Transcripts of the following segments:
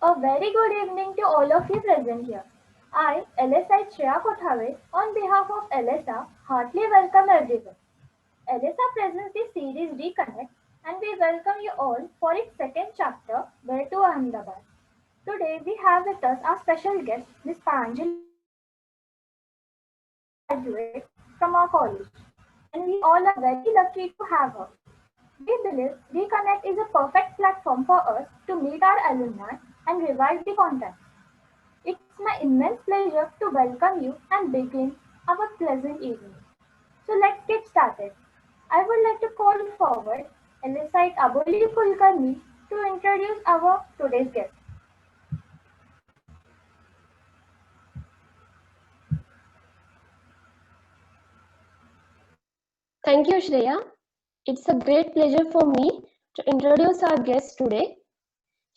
A very good evening to all of you present here. I, LSI Shreya Kothare, on behalf of LSA, heartily welcome everyone. LSA presents the series Reconnect, and we welcome you all for its second chapter, Where to Ahmedabad. Today we have with us our special guest, Ms. Panjali, graduate from our college, and we all are very lucky to have her. We believe Reconnect is a perfect platform for us to meet our alumni and revive the contact. It's my immense pleasure to welcome you and begin our pleasant evening. So let's get started. I would like to call forward Elisite Aboli Kulkarni to introduce our today's guest. Thank you, Shreya. It's a great pleasure for me to introduce our guest today.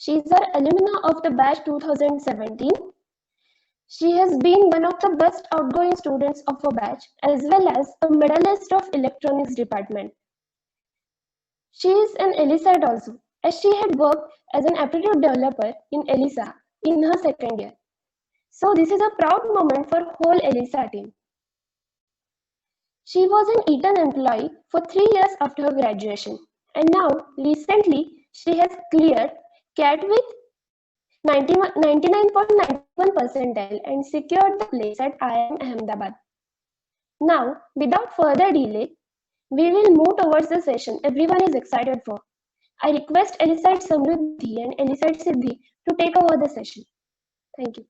She is our alumna of the batch 2017. She has been one of the best outgoing students of our batch as well as a medalist of electronics department. She is an ELISAT also, as she had worked as an aptitude developer in ELISA in her second year. So this is a proud moment for whole ELISA team. She was an Eton employee for 3 years after her graduation, and now recently she has cleared CAT with 99.91 percentile and secured the place at IIM Ahmedabad. Now, without further delay, we will move towards the session everyone is excited for. I request Elisite Samruddhi and Elisite Siddhi to take over the session. Thank you.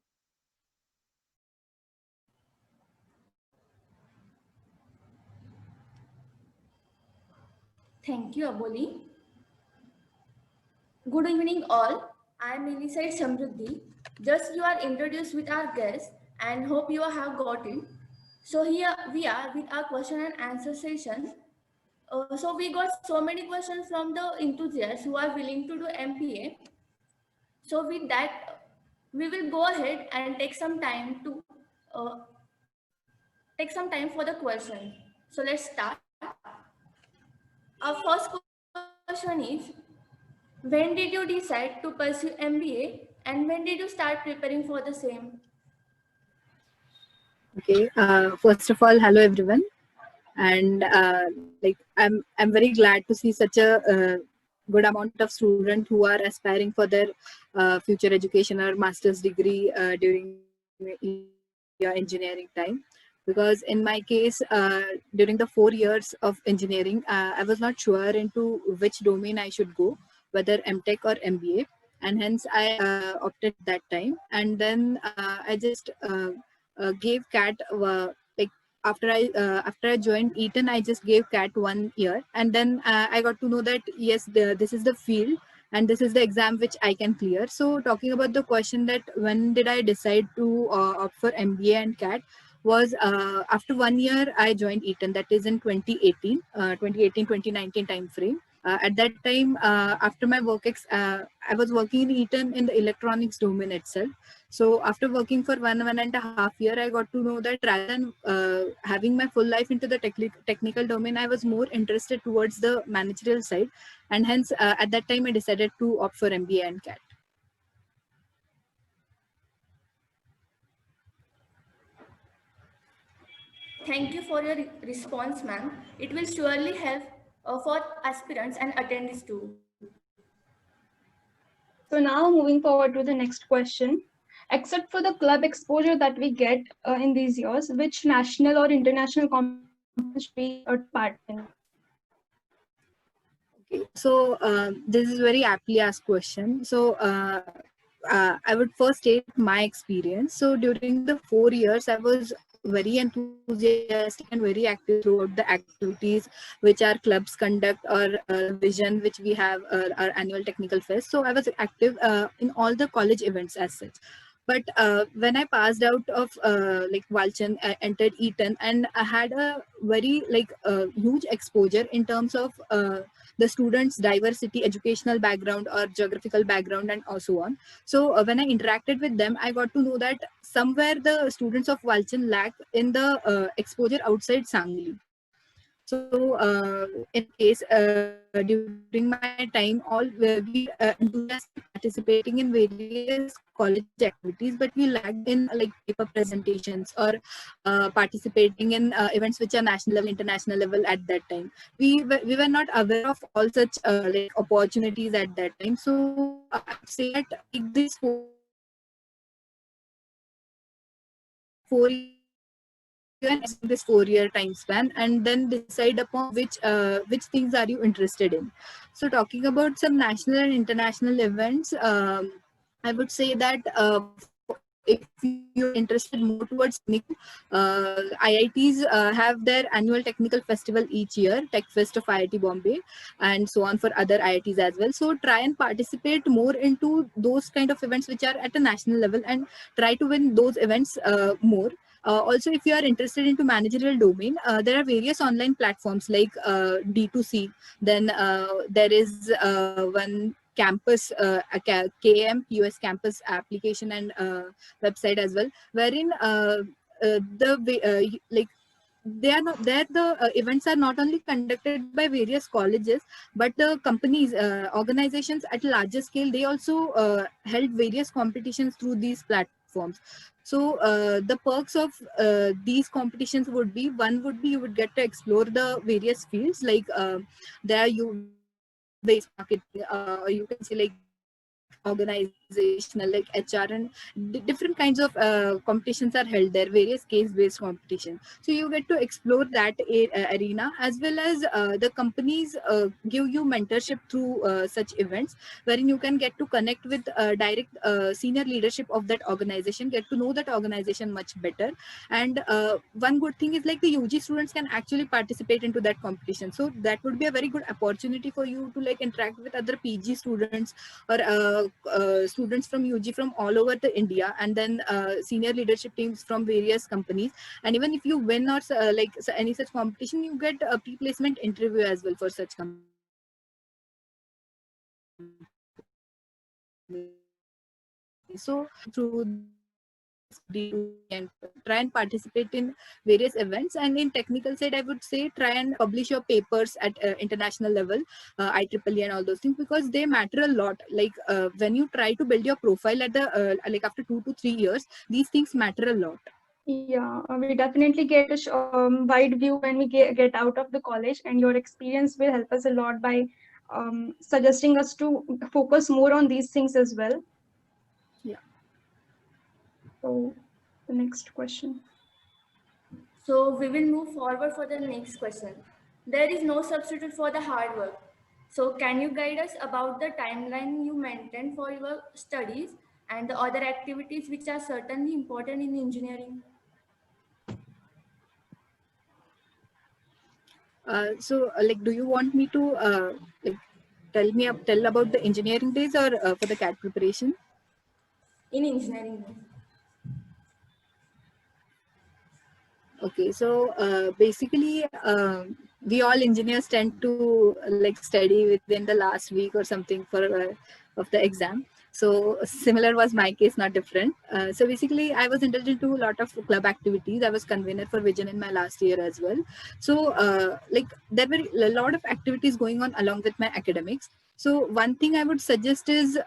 Thank you, Aboli. Good evening, all. I am Elisite Samruddhi. Just you are introduced with our guest and hope you have got it. So here we are with our question and answer session. So we got so many questions from the enthusiasts who are willing to do MPA. So with that, we will go ahead and uh, take some time for the question. So let's start. Our first question is, when did you decide to pursue MBA and when did you start preparing for the same? Okay. First of all, hello everyone, and I'm very glad to see such a good amount of students who are aspiring for their future education or master's degree during your engineering time. Because in my case, during the 4 years of engineering, I was not sure into which domain I should go, whether MTech or MBA, and hence I opted that time. And then I just gave CAT like after I joined Eton, I just gave CAT 1 year, and then I got to know that yes, this is the field and this is the exam which I can clear. So talking about the question that when did I decide to opt for MBA and CAT, was after 1 year I joined Eton, that is in 2018 time frame. At that time, after my I was working in Eton in the electronics domain itself. So after working for 1.5 year, I got to know that rather than having my full life into the technical domain, I was more interested towards the managerial side, and hence at that time I decided to opt for MBA and CAT. Thank you for your response, ma'am. It will surely help for aspirants and attendees too. So now moving forward to the next question. Except for the club exposure that we get in these years, which national or international competition should we part in? Okay, so this is very aptly asked question. So I would first state my experience. So during the 4 years, I was very enthusiastic and very active throughout the activities which our clubs conduct, or vision which we have, our annual technical fest. So I was active in all the college events as such. But when I passed out of Walchand, I entered Eton, and I had a very huge exposure in terms of the students' diversity, educational background or geographical background, and so on. So when I interacted with them, I got to know that somewhere the students of Walchand lack in the exposure outside Sangli. So in case during my time, all we were enthusiastic participating in various college activities, but we lacked in like paper presentations or participating in events which are national level, international level at that time. We were not aware of all such like opportunities at that time. So I would say that take this 4 year and this 4 year time span, and then decide upon which things are you interested in. So talking about some national and international events, I would say that if you're interested more towards technical, IITs have their annual technical festival each year, Tech Fest of IIT Bombay, and so on for other IITs as well. So try and participate more into those kind of events which are at a national level, and try to win those events more. Also, if you are interested into managerial domain, there are various online platforms like D2C. Then there is one campus, KM US campus application and website as well, wherein like they are not there, the events are not only conducted by various colleges, but the companies, organizations at larger scale, they also held various competitions through these platforms. So the perks of these competitions would be, one would be you would get to explore the various fields, like there you base marketing, or you can say like organizational, like HR, and different kinds of competitions are held there, various case based competitions. So you get to explore that arena, as well as the companies give you mentorship through such events, wherein you can get to connect with direct senior leadership of that organization, get to know that organization much better. And one good thing is like the UG students can actually participate into that competition, so that would be a very good opportunity for you to like interact with other PG students or students from UG from all over the India, and then senior leadership teams from various companies. And even if you win or any such competition, you get a pre-placement interview as well for such companies. So through and try and participate in various events. And in technical side, I would say try and publish your papers at international level, IEEE and all those things, because they matter a lot. Like when you try to build your profile at the like after 2 to 3 years, these things matter a lot. Yeah, we definitely get a wide view when we get out of the college, and your experience will help us a lot by suggesting us to focus more on these things as well. Yeah. So the next question. So we will move forward for the next question. There is no substitute for the hard work. So can you guide us about the timeline you maintain for your studies and the other activities which are certainly important in engineering? Like, do you want me to like tell about the engineering days, or for the CAT preparation? In engineering. Okay, so basically, we all engineers tend to like study within the last week or something for of the exam. So similar was my case, not different. So basically, I was indulged into a lot of club activities. I was convener for Vision in my last year as well. So like there were a lot of activities going on along with my academics. So one thing I would suggest is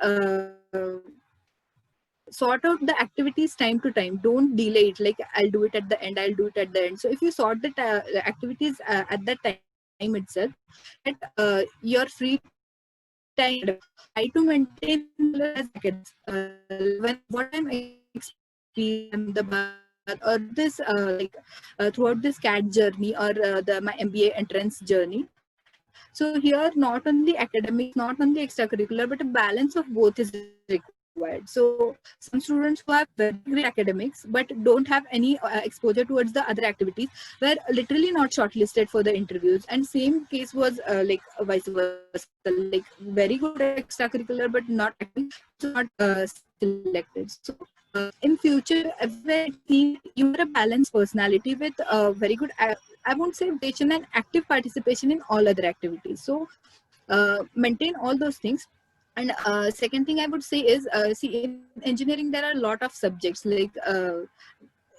sort out the activities time to time. Don't delay it, like I'll do it at the end, I'll do it at the end. So if you sort the activities at that time itself, at your free time, try to maintain as academics. When what I'm experiencing the or this throughout this CAT journey, or the my MBA entrance journey. So here, not only academics, not only extracurricular, but a balance of both is required. So some students who have very great academics but don't have any exposure towards the other activities were literally not shortlisted for the interviews. And same case was like vice versa, like very good extracurricular but not academic, also not selected. So in future, everywhere it seems you are a balanced personality with very good I won't say patient and active participation in all other activities. So maintain all those things. And second thing I would say is, see, in engineering there are a lot of subjects, like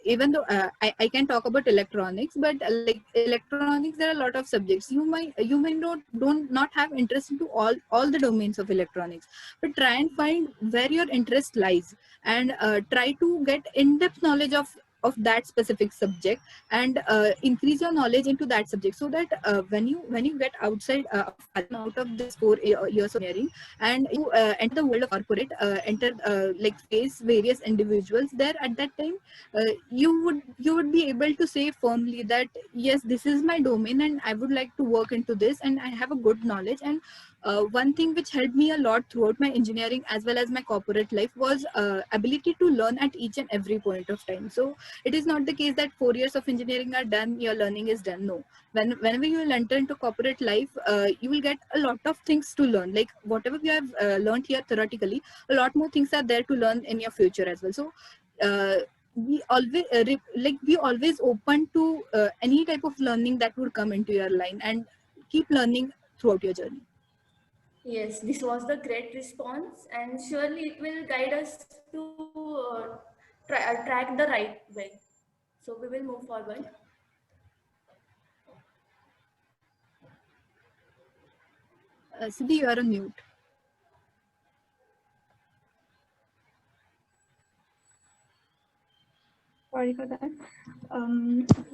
even though I can talk about electronics, but like electronics, there are a lot of subjects. You may not have interest into all the domains of electronics, but try and find where your interest lies, and try to get in-depth knowledge of that specific subject, and increase your knowledge into that subject, so that when you get out of this 4 years of engineering, and you enter the world of corporate, like face various individuals there, at that time you would be able to say firmly that yes, this is my domain and I would like to work into this, and I have a good knowledge. And one thing which helped me a lot throughout my engineering as well as my corporate life was ability to learn at each and every point of time. So it is not the case that 4 years of engineering are done, your learning is done. No, whenever you will enter into corporate life, you will get a lot of things to learn. Like whatever you have learned here theoretically, a lot more things are there to learn in your future as well. So we always open to any type of learning that would come into your line, and keep learning throughout your journey. Yes, this was the great response, and surely it will guide us to track the right way. So we will move forward. Siddhi, you are on mute. Sorry for that.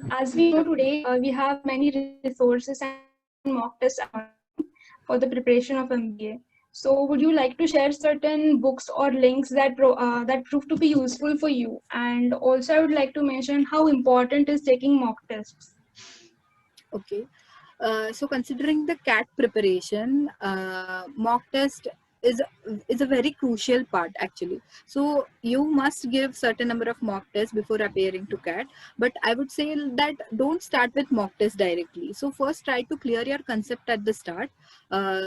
As we know today, we have many resources and mock tests for the preparation of MBA. So would you like to share certain books or links that prove to be useful for you? And also I would like to mention how important is taking mock tests. Okay. So considering the CAT preparation, mock test is is a very crucial part actually. So you must give certain number of mock tests before appearing to CAT. But I would say that don't start with mock test directly. So first try to clear your concept at the start.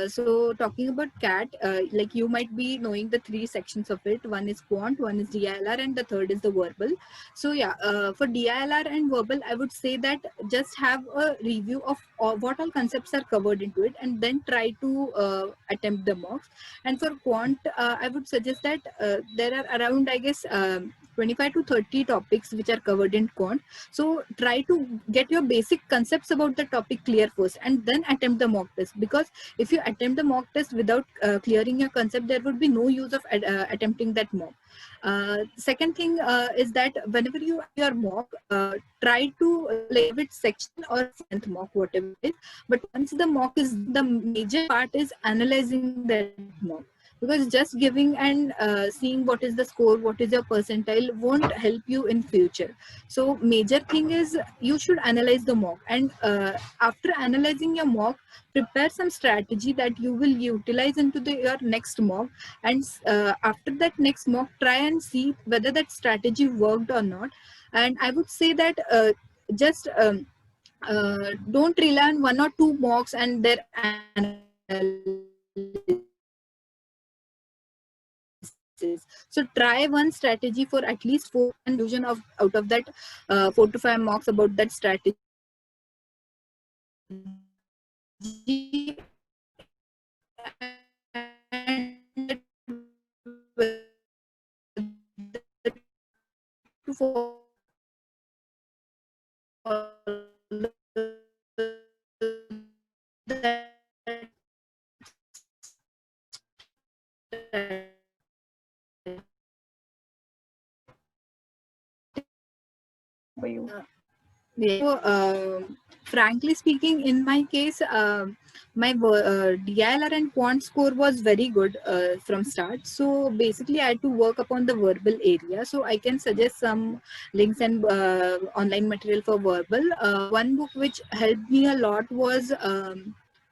So talking about CAT, like you might be knowing the 3 sections of it. One is quant, one is DILR, and the third is the verbal. So yeah, for DILR and verbal, I would say that just have a review of what all concepts are covered into it, and then try to attempt the mocks. And for quant, I would suggest that there are around, I guess, 25 to 30 topics which are covered in quant. So try to get your basic concepts about the topic clear first, and then attempt the mock test. Because if you attempt the mock test without clearing your concept, there would be no use of attempting that mock. Second thing is that whenever you are mock, try to leave it section or 10th mock, whatever it is. But once the mock is, the major part is analyzing that mock. Because just giving and seeing what is the score, what is your percentile won't help you in future. So major thing is you should analyze the mock, and after analyzing your mock, prepare some strategy that you will utilize into your next mock. And after that next mock, try and see whether that strategy worked or not. And I would say that just don't rely on 1 or 2 mocks and their analysis. So try one strategy for at least 4 conclusion of out of that 4 to 5 mocks about that strategy. For you. So, frankly speaking, in my case, my DILR and quant score was very good from start. So basically, I had to work upon the verbal area. So I can suggest some links and online material for verbal. One book which helped me a lot was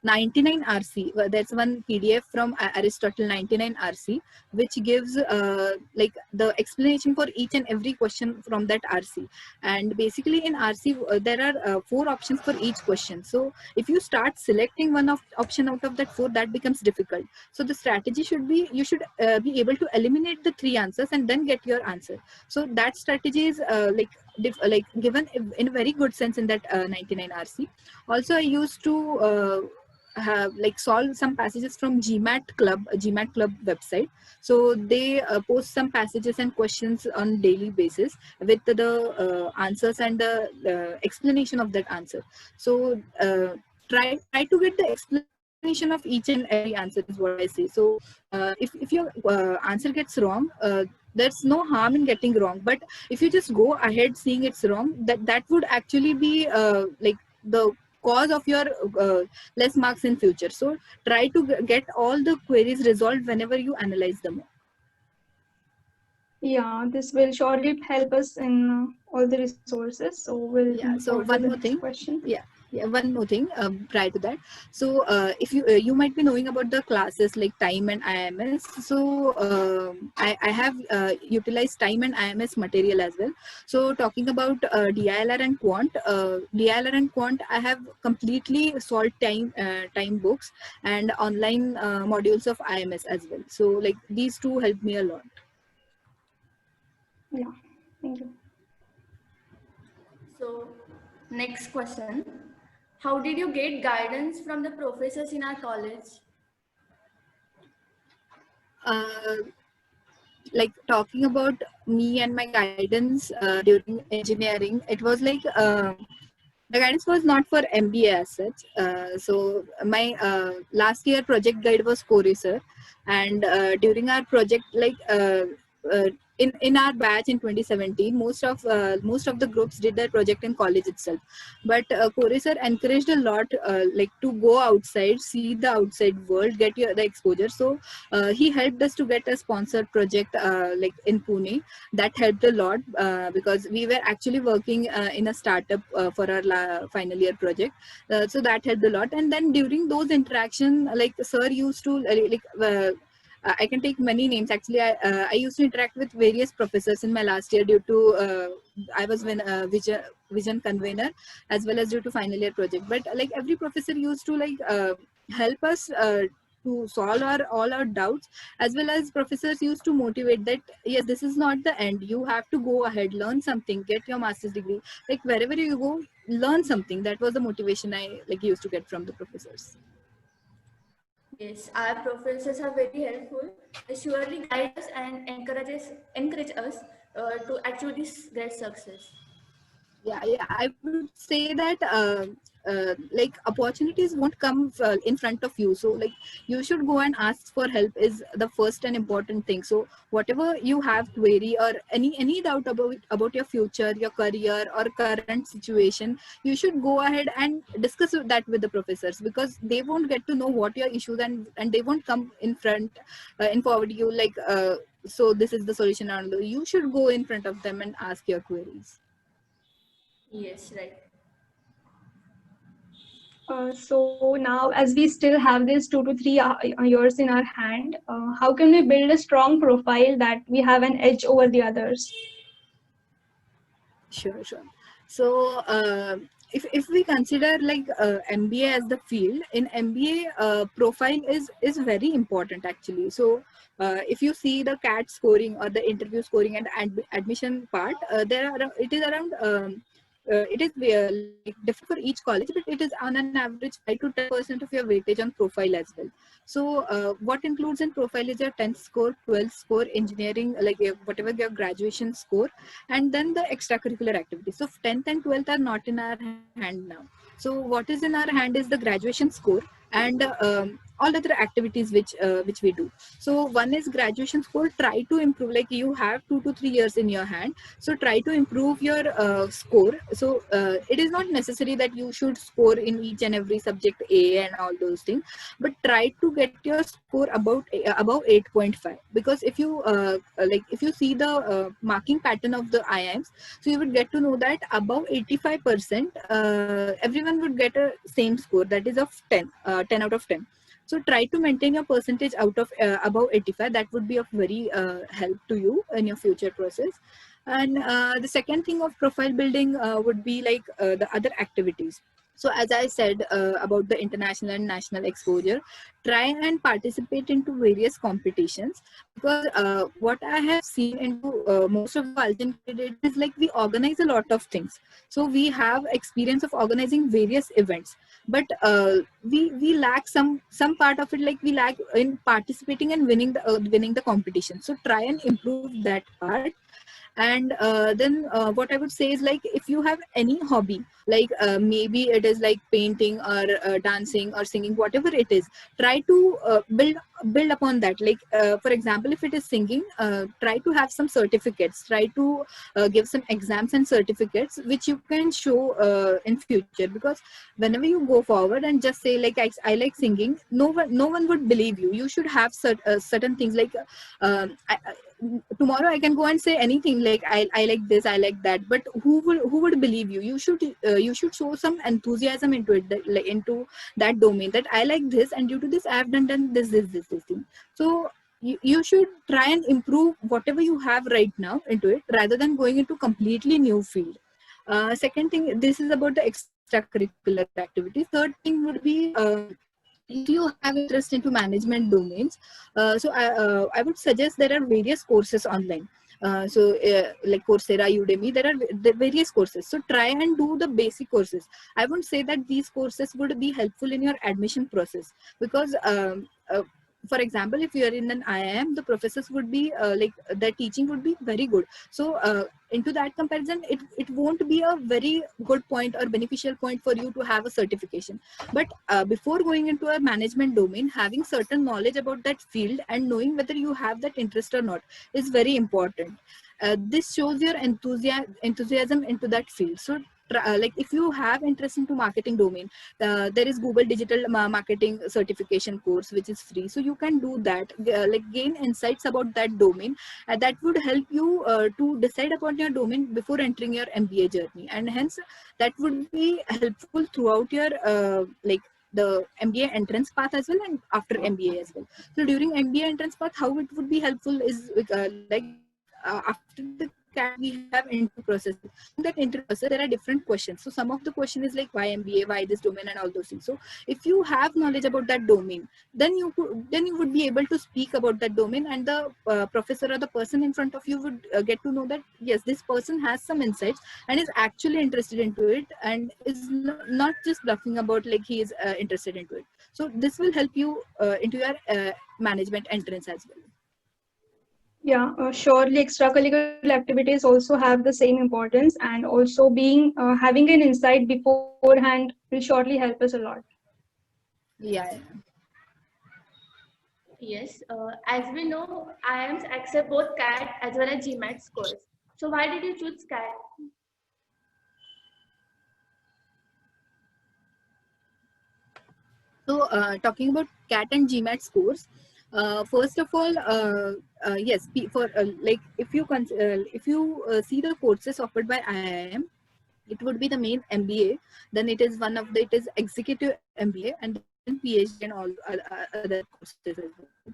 99 RC. That's one PDF from Aristotle, 99 RC, which gives like the explanation for each and every question from that RC. And basically in RC, there are 4 options for each question. So if you start selecting one option out of that 4, that becomes difficult. So the strategy should be, you should be able to eliminate the 3 answers and then get your answer. So that strategy is like given in a very good sense in that 99 RC. Also, I used to have like solve some passages from GMAT Club website. So they post some passages and questions on daily basis with the answers and the explanation of that answer. So try to get the explanation of each and every answer is what I say. So if your answer gets wrong, there's no harm in getting wrong, but if you just go ahead seeing it's wrong, that would actually be like the cause of your less marks in future. So try to get all the queries resolved whenever you analyze them. Yeah, this will surely help us in all the resources. So we'll Yeah, move so forward to one the more next thing. question. Yeah, one more thing prior to that. So if you might be knowing about the classes like time and IMS. So I have utilized time and IMS material as well. So talking about DILR and quant, DILR and quant, I have completely solved time books and online modules of IMS as well. So like these two helped me a lot. Yeah, thank you. So, next question. How did you get guidance from the professors in our college? Like talking about me and my guidance during engineering, it was like the guidance was not for MBA as such. So my last year project guide was Coreser, and during our project, like uh, in our batch in 2017, most of the groups did their project in college itself. But Coreser encouraged a lot, like to go outside, see the outside world, get the exposure. So he helped us to get a sponsored project like in Pune. That helped a lot because we were actually working in a startup for our final year project. So that helped a lot. And then during those interaction, like sir used to I can take many names. Actually, I used to interact with various professors in my last year due to I was vision convener as well as due to final year project. But like every professor used to like help us to solve all our doubts, as well as professors used to motivate that yes, this is not the end. You have to go ahead, learn something, get your master's degree. Like wherever you go, learn something. That was the motivation I like used to get from the professors. Yes, our professors are very helpful. They surely guide us and encourage us to achieve this great success. Yeah, I would say that like opportunities won't come in front of you. So like you should go and ask for help is the first and important thing. So whatever you have query or any doubt about your future, your career or current situation, you should go ahead and discuss that with the professors, because they won't get to know what your issues, and they won't come in front in forward you like so this is the solution. And you should go in front of them and ask your queries. Yes, right. So now, as we still have this 2 to 3 years in our hand, how can we build a strong profile that we have an edge over the others? Sure. So if we consider like MBA as the field, in MBA profile is very important actually. So if you see the CAT scoring or the interview scoring and admission part, it is around it is like different for each college, but it is on an average 5 to 10% of your weightage on profile as well. So what includes in profile is your 10th score, 12th score, engineering, like whatever your graduation score, and then the extracurricular activities. So 10th and 12th are not in our hand now. So what is in our hand is the graduation score and all other activities which we do. So one is graduation score. Try to improve, like you have 2 to 3 years in your hand, so try to improve your score. So it is not necessary that you should score in each and every subject A and all those things, but try to get your score above 8.5, because if you see the marking pattern of the IIMs, so you would get to know that above 85% everyone would get a same score, that is of 10 out of 10. So try to maintain your percentage out of above 85. That would be of very help to you in your future process. And the second thing of profile building would be like the other activities. So as I said about the international and national exposure, try and participate into various competitions, because what I have seen into most of the Algin candidates is like we organize a lot of things. So we have experience of organizing various events, but we lack some part of it, like we lack in participating and winning the competition. So try and improve that part. And then what I would say is, like, if you have any hobby, like maybe it is like painting or dancing or singing, whatever it is, try to build upon that. Like for example, if it is singing, try to have some certificates, try to give some exams and certificates which you can show in future. Because whenever you go forward and just say like I like singing, no one would believe you. You should have certain things, like tomorrow I can go and say anything like I like this, I like that, but who would believe you? You should show some enthusiasm into it, like into that domain, that I like this, and due to this I have done this thing. So you should try and improve whatever you have right now into it, rather than going into completely new field. Second thing, this is about the extracurricular activities. Third thing would be, if you have interest into management domains, I would suggest there are various courses online. Like Coursera, Udemy, there are various courses. So try and do the basic courses. I won't say that these courses would be helpful in your admission process, because for example, if you are in an IIM, the professors would be like their teaching would be very good. So into that comparison, it won't be a very good point or beneficial point for you to have a certification. But before going into a management domain, having certain knowledge about that field and knowing whether you have that interest or not is very important. This shows your enthusiasm into that field. So like if you have interest into marketing domain, there is Google Digital Marketing certification course which is free, so you can do that, like gain insights about that domain. That would help you to decide upon your domain before entering your MBA journey, and hence that would be helpful throughout your like the MBA entrance path as well, and after MBA as well. So during MBA entrance path, how it would be helpful is like after the CAT we have interview process. In that interview process there are different questions. So some of the question is like why MBA, why this domain, and all those things. So if you have knowledge about that domain, then you would be able to speak about that domain, and the professor or the person in front of you would get to know that yes, this person has some insights and is actually interested into it, and is not just bluffing about like he is interested into it. So this will help you into your management entrance as well. Yeah, surely extracurricular activities also have the same importance, and also being having an insight beforehand will surely help us a lot. Yeah. Yes, as we know, IIMs accept both CAT as well as GMAT scores. So why did you choose CAT? So talking about CAT and GMAT scores, first of all, yes, for like if you see the courses offered by IIM, it would be the main MBA. Then it is it is executive MBA, and then PhD and all other courses as well.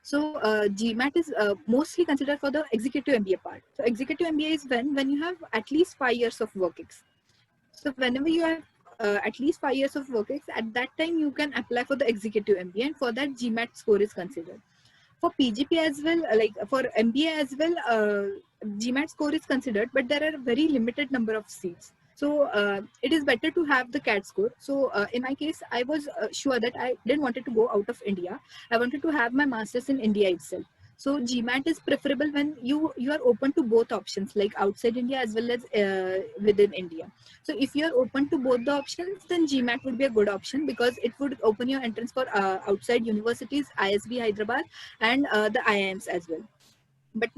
So GMAT is mostly considered for the executive MBA part. So executive MBA is when you have at least 5 years of work experience. So whenever you have at least 5 years of work experience, at that time you can apply for the executive MBA, and for that GMAT score is considered. For PGP as well, like for MBA as well, GMAT score is considered, but there are very limited number of seats. So it is better to have the CAT score. So in my case, I was sure that I didn't wanted to go out of India. I wanted to have my master's in India itself. So GMAT is preferable when you are open to both options, like outside India as well as within India. So if you are open to both the options, then GMAT would be a good option, because it would open your entrance for outside universities, ISB Hyderabad, and the IIMs as well. But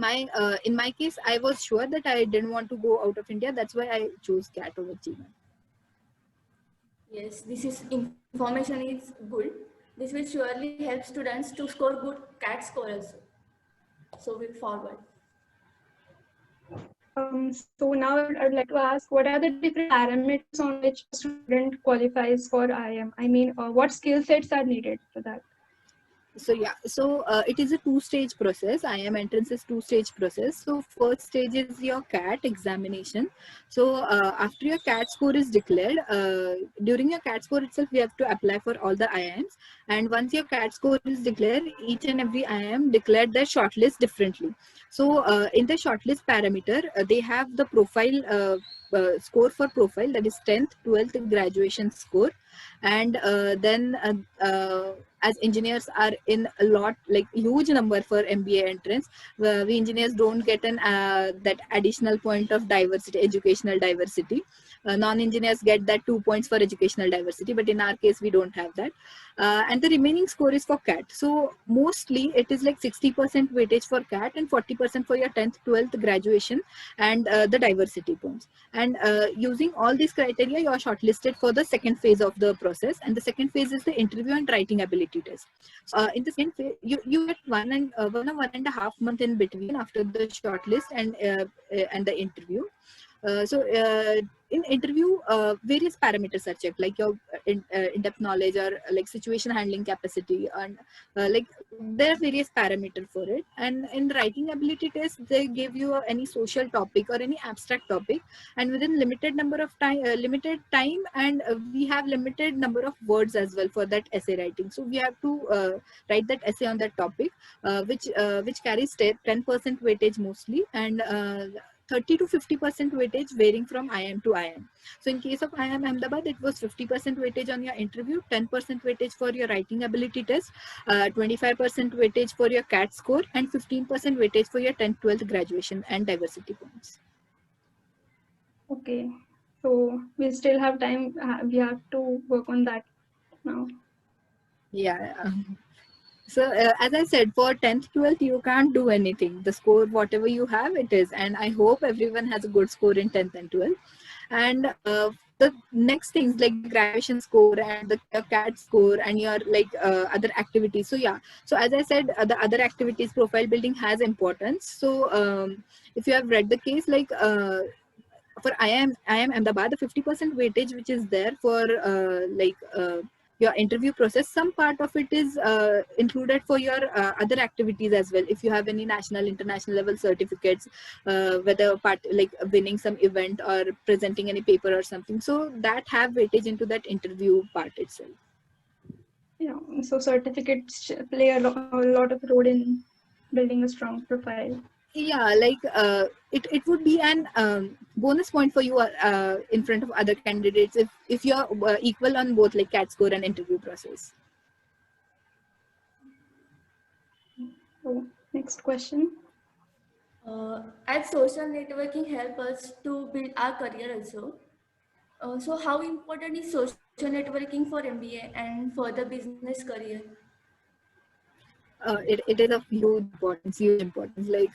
in my case, I was sure that I didn't want to go out of India. That's why I chose CAT over GMAT. Yes, this is information is good. This will surely help students to score good CAT score also. So we forward. So now I'd like to ask, what are the different parameters on which a student qualifies for IIM? I mean, what skill sets are needed for that? So yeah, so it is a two-stage process. IIM entrance is two-stage process. So first stage is your CAT examination. So after your CAT score is declared, during your CAT score itself, we have to apply for all the IIMs. And once your CAT score is declared, each and every IIM declared their shortlist differently. So in the shortlist parameter, they have the profile score for profile, that is 10th 12th graduation score. And then as engineers are in a lot, like huge number for MBA entrance, we engineers don't get an that additional point of diversity, educational diversity. Non-engineers get that 2 points for educational diversity, but in our case we don't have that. And the remaining score is for CAT. So mostly it is like 60% weightage for CAT and 40% for your 10th 12th graduation and the diversity points. And using all these criteria, you are shortlisted for the second phase of the process. And the second phase is the interview and writing ability test. So in the second phase, you get 1.5 months in between after the shortlist and the interview. In interview, various parameters are checked, like your in-depth knowledge or like situation handling capacity, and like there are various parameters for it. And in the writing ability test, they give you any social topic or any abstract topic, and within limited time, and we have limited number of words as well for that essay writing. So we have to write that essay on that topic, which carries 10% weightage mostly, and 30 to 50% weightage varying from IIM to IIM. So in case of IIM Ahmedabad, it was 50% weightage on your interview, 10% weightage for your writing ability test, 25% weightage for your CAT score, and 15% weightage for your 10th 12th graduation and diversity points. Okay, so we still have time. We have to work on that now. Yeah. So as I said, for 10th 12th, you can't do anything. The score, whatever you have, it is. And I hope everyone has a good score in 10th and 12th. And the next things like graduation score and the CAT score and your like other activities. So yeah, so as I said, the other activities, profile building has importance. So if you have read the case, like for IIM Ahmedabad, the 50% weightage which is there for your interview process, some part of it is included for your other activities as well. If you have any national, international level certificates, whether part like winning some event or presenting any paper or something, so that have weightage into that interview part itself. Yeah, so certificates play a lot of role in building a strong profile. Yeah, like it would be an bonus point for you in front of other candidates if you're equal on both like CAT score and interview process. So next question. As social networking help us to build our career also. So how important is social networking for MBA and for the business career? It is of huge importance. Like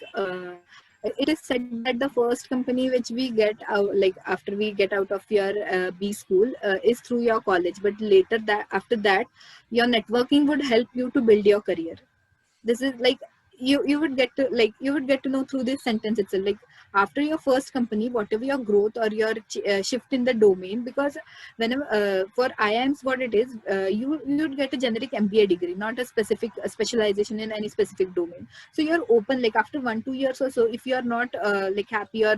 it is said that the first company which we get out, like after we get out of your B school, is through your college. But later that after that, your networking would help you to build your career. This is like you would get to know through this sentence itself, like after your first company, whatever your growth or your shift in the domain, because whenever for IIMs what it is, you would get a generic MBA degree, not a specific specialization in any specific domain. So you're open, like after 1-2 years or so, if you're not like happy or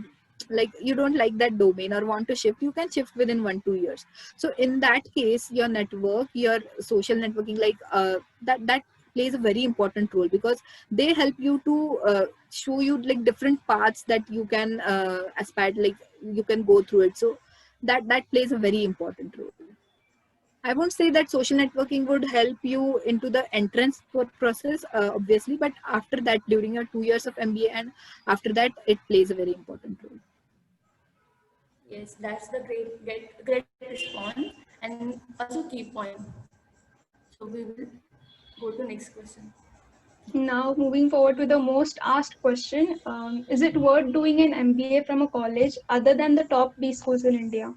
like you don't like that domain or want to shift, you can shift within 1-2 years. So in that case, your network, your social networking, like that plays a very important role, because they help you to show you like different paths that you can aspire, like you can go through it. So that plays a very important role. I won't say that social networking would help you into the entrance process, obviously, but after that, during your 2 years of MBA and after that, it plays a very important role. Yes, that's the great response and also key point. So we will go to next question. Now moving forward to the most asked question, is it worth doing an MBA from a college other than the top B schools in India?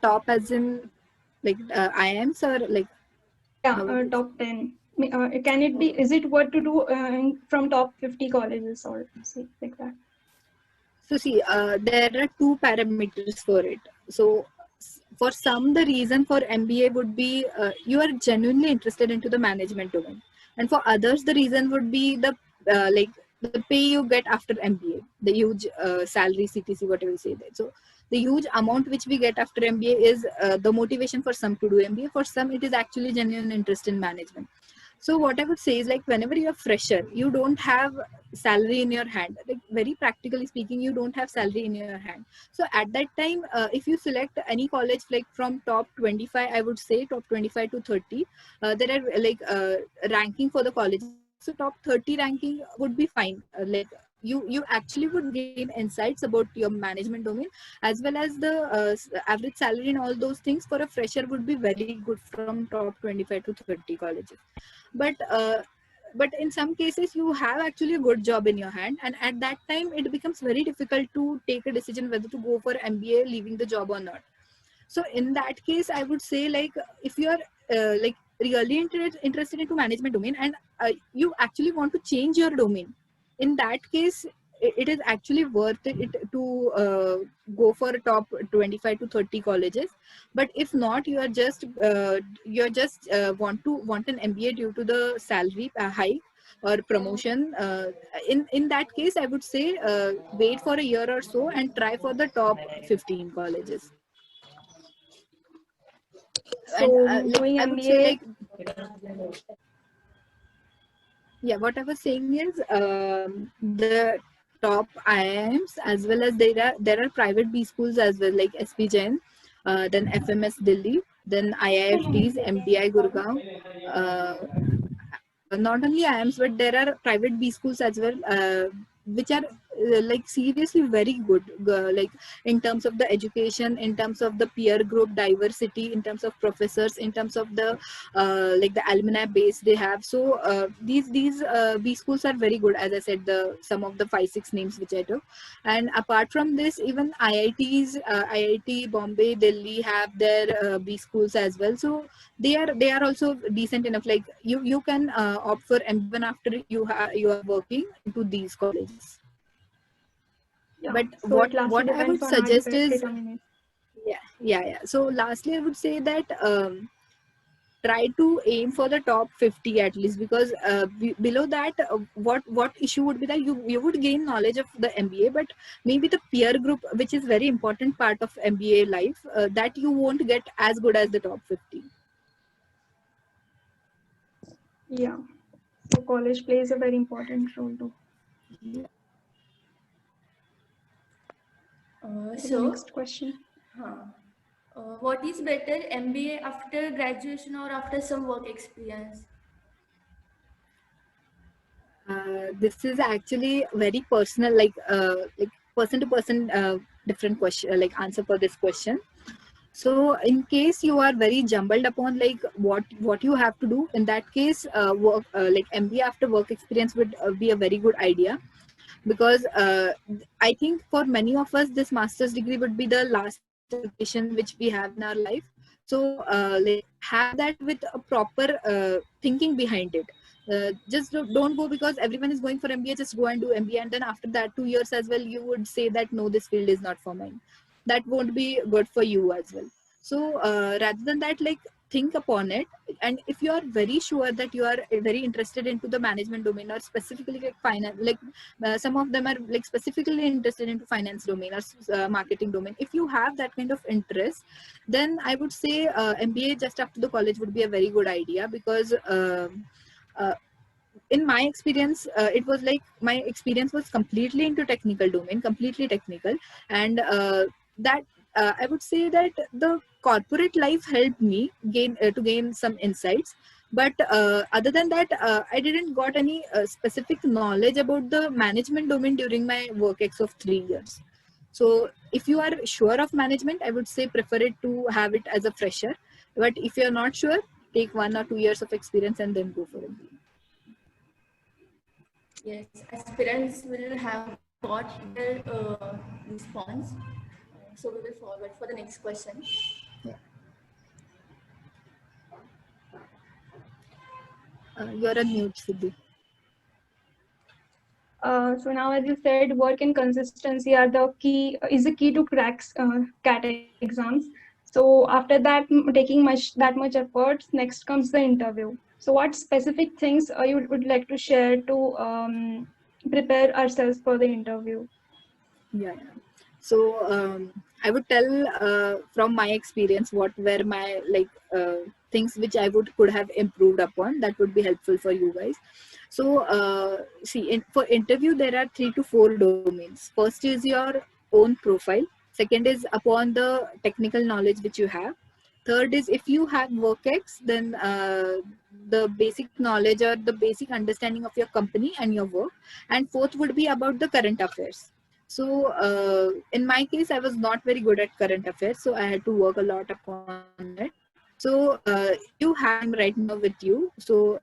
Top as in like IIMs or like? Yeah, top 10. Can it be, is it worth to do from top 50 colleges or like that? So see, there are two parameters for it. So for some, the reason for MBA would be you are genuinely interested into the management domain, and for others, the reason would be the like the pay you get after MBA, the huge salary, CTC, whatever you say that. So the huge amount which we get after MBA is the motivation for some to do MBA. For some, it is actually genuine interest in management. So what I would say is, like, whenever you're fresher, you don't have salary in your hand. Like very practically speaking, you don't have salary in your hand. So at that time, if you select any college, like from top 25, I would say top 25 to 30, there are like ranking for the colleges. So top 30 ranking would be fine. Like you actually would gain insights about your management domain, as well as the average salary and all those things for a fresher would be very good from top 25 to 30 colleges. But but in some cases you have actually a good job in your hand, and at that time it becomes very difficult to take a decision whether to go for MBA leaving the job or not. So in that case, I would say, like, if you are like really interested into management domain, and you actually want to change your domain, in that case it is actually worth it to go for top 25 to 30 colleges. But if not, you're just want an MBA due to the salary hike or promotion, in that case I would say wait for a year or so and try for the top 15 colleges. And So like doing I would say, MBA, like, yeah, what I was saying is the top IIMs, as well as there are private B schools as well, like SP Jain, then FMS Delhi, then IIFTs, MDI Gurgaon. Not only IIMs, but there are private B schools as well, which are like seriously very good, like in terms of the education, in terms of the peer group diversity, in terms of professors, in terms of the like the alumni base they have. So these B schools are very good, as I said, the some of the 5-6 names which I took. And apart from this, even IITs, IIT Bombay, Delhi have their B schools as well. So they are also decent enough. Like you can opt for M1 after you are working into these colleges. yeah. But So it lastly what I would depends on our suggest is, determination. yeah. So lastly, I would say that try to aim for the top 50 at least, because below that, what issue would be that you would gain knowledge of the MBA, but maybe the peer group, which is very important part of MBA life, that you won't get as good as the top 50. Yeah. So college plays a very important role too. The So, next question. what is better, MBA after graduation or after some work experience? This is actually very personal, like person to person different question, like answer for this question. So in case you are very jumbled upon like what you have to do, in that case work like MBA after work experience would be a very good idea, because I think for many of us this master's degree would be the last education which we have in our life. So like have that with a proper thinking behind it. Just don't go because everyone is going for MBA, just go and do MBA, and then after that 2 years as well you would say that no, this field is not for mine. That won't be good for you as well. So rather than that, like think upon it, and if you are very sure that you are very interested into the management domain, or specifically like finance, like some of them are like specifically interested into finance domain or marketing domain, if you have that kind of interest, then I would say MBA just after the college would be a very good idea, because uh, in my experience, it was like my experience was completely into technical domain, completely technical. And that I would say that the corporate life helped me gain some insights. But other than that, I didn't got any specific knowledge about the management domain during my work ex of 3 years. So if you are sure of management, I would say prefer it to have it as a fresher. But if you're not sure, take 1 or 2 years of experience and then go for it. Yes, aspirants will have got their response. So we will forward for the next question. You're on mute, Siddhi. So now, as you said, work and consistency are the key is the key to crack CAT exams. So after that, taking that much efforts, next comes the interview. So what specific things you would like to share to prepare ourselves for the interview? Yeah. So I would tell from my experience what were my like things which I could have improved upon that would be helpful for you guys. So see, for interview there are 3 to 4 domains. First is your own profile. Second is upon the technical knowledge which you have. Third is if you have WorkX, then the basic knowledge or the basic understanding of your company and your work. And fourth would be about the current affairs. So in my case, I was not very good at current affairs, so I had to work a lot upon it. So you have right now with you. So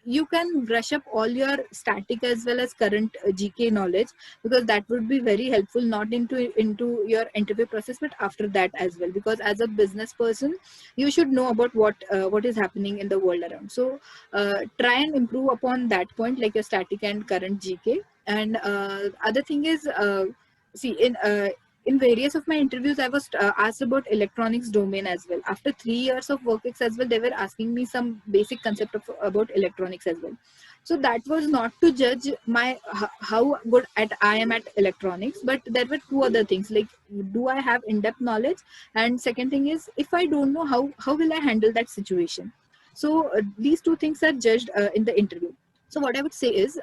you can brush up all your static as well as current GK knowledge, because that would be very helpful, not into your interview process, but after that as well. Because as a business person, you should know about what is happening in the world around. So try and improve upon that point, like your static and current GK. And other thing is, see in various of my interviews, I was asked about electronics domain as well. After 3 years of WorkX as well, they were asking me some basic concept about electronics as well. So that was not to judge my how good at I am at electronics, but there were two other things, like do I have in-depth knowledge, and second thing is, if I don't know, how will I handle that situation. So these two things are judged in the interview. So what I would say is,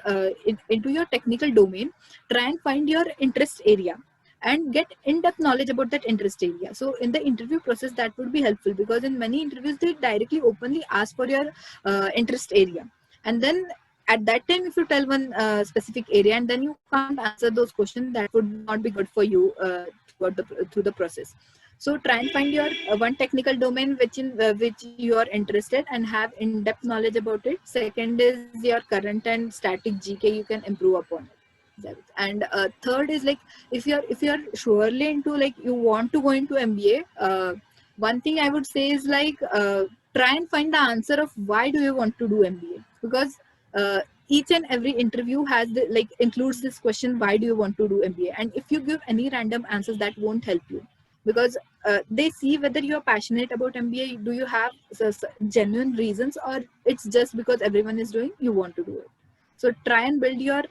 into your technical domain, try and find your interest area and get in-depth knowledge about that interest area. So in the interview process, that would be helpful, because in many interviews they directly openly ask for your interest area, and then at that time if you tell one specific area and then you can't answer those questions, that would not be good for you through the process. So try and find your one technical domain which you are interested and have in-depth knowledge about it. Second is your current and static GK you can improve upon it. And third is, like, if you're surely into, like, you want to go into MBA, one thing I would say is, like, try and find the answer of why do you want to do MBA, because each and every interview has includes this question, why do you want to do MBA? And if you give any random answers, that won't help you, because they see whether you're passionate about MBA. Do you have genuine reasons, or it's just because everyone is doing, you want to do it? So try and build your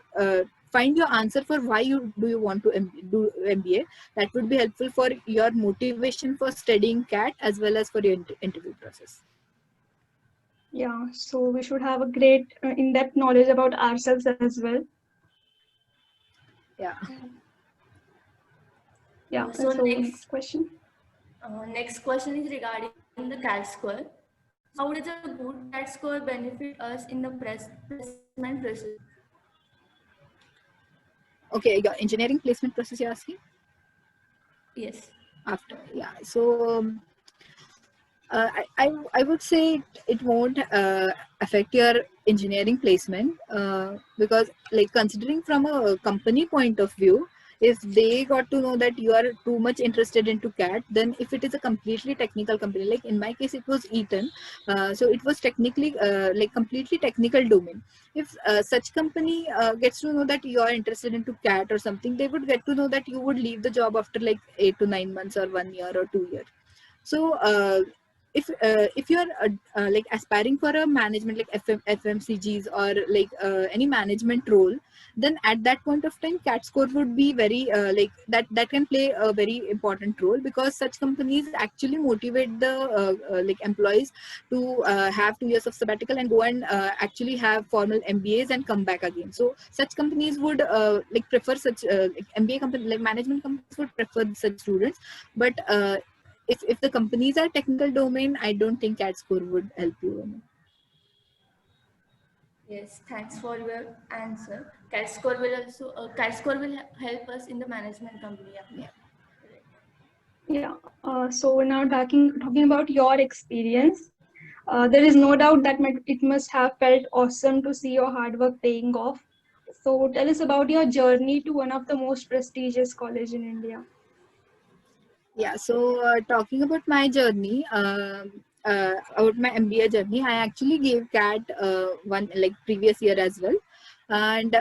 find your answer for why you want to do MBA. That would be helpful for your motivation for studying CAT as well as for your interview process. Yeah, so we should have a great in-depth knowledge about ourselves as well. Yeah. Yeah. So next question. Next question is regarding the CAT score. How does a good CAT score benefit us in the placement process? Okay, your engineering placement process you're asking? Yes. After, yeah. So I would say it won't affect your engineering placement, because, like, considering from a company point of view, if they got to know that you are too much interested into CAT, then if it is a completely technical company, like in my case it was Eaton, so it was technically like completely technical domain. If such company gets to know that you are interested into CAT or something, they would get to know that you would leave the job after like 8 to 9 months or 1 year or 2 years. So if you're like aspiring for a management, like FMCGs or like any management role, then at that point of time CAT score would be very like that can play a very important role, because such companies actually motivate the like employees to have 2 years of sabbatical and go and actually have formal MBAs and come back again. So such companies would like prefer such like MBA company, like management companies would prefer such students. But if the companies are technical domain, I don't think CAT score would help you. Yes, thanks for your answer. CAT score will also CAT score will help us in the management company. Yeah. Yeah. So now talking about your experience, there is no doubt that it must have felt awesome to see your hard work paying off. So tell us about your journey to one of the most prestigious college in India. Yeah, so talking about my journey, about my MBA journey, I actually gave CAT one like previous year as well. And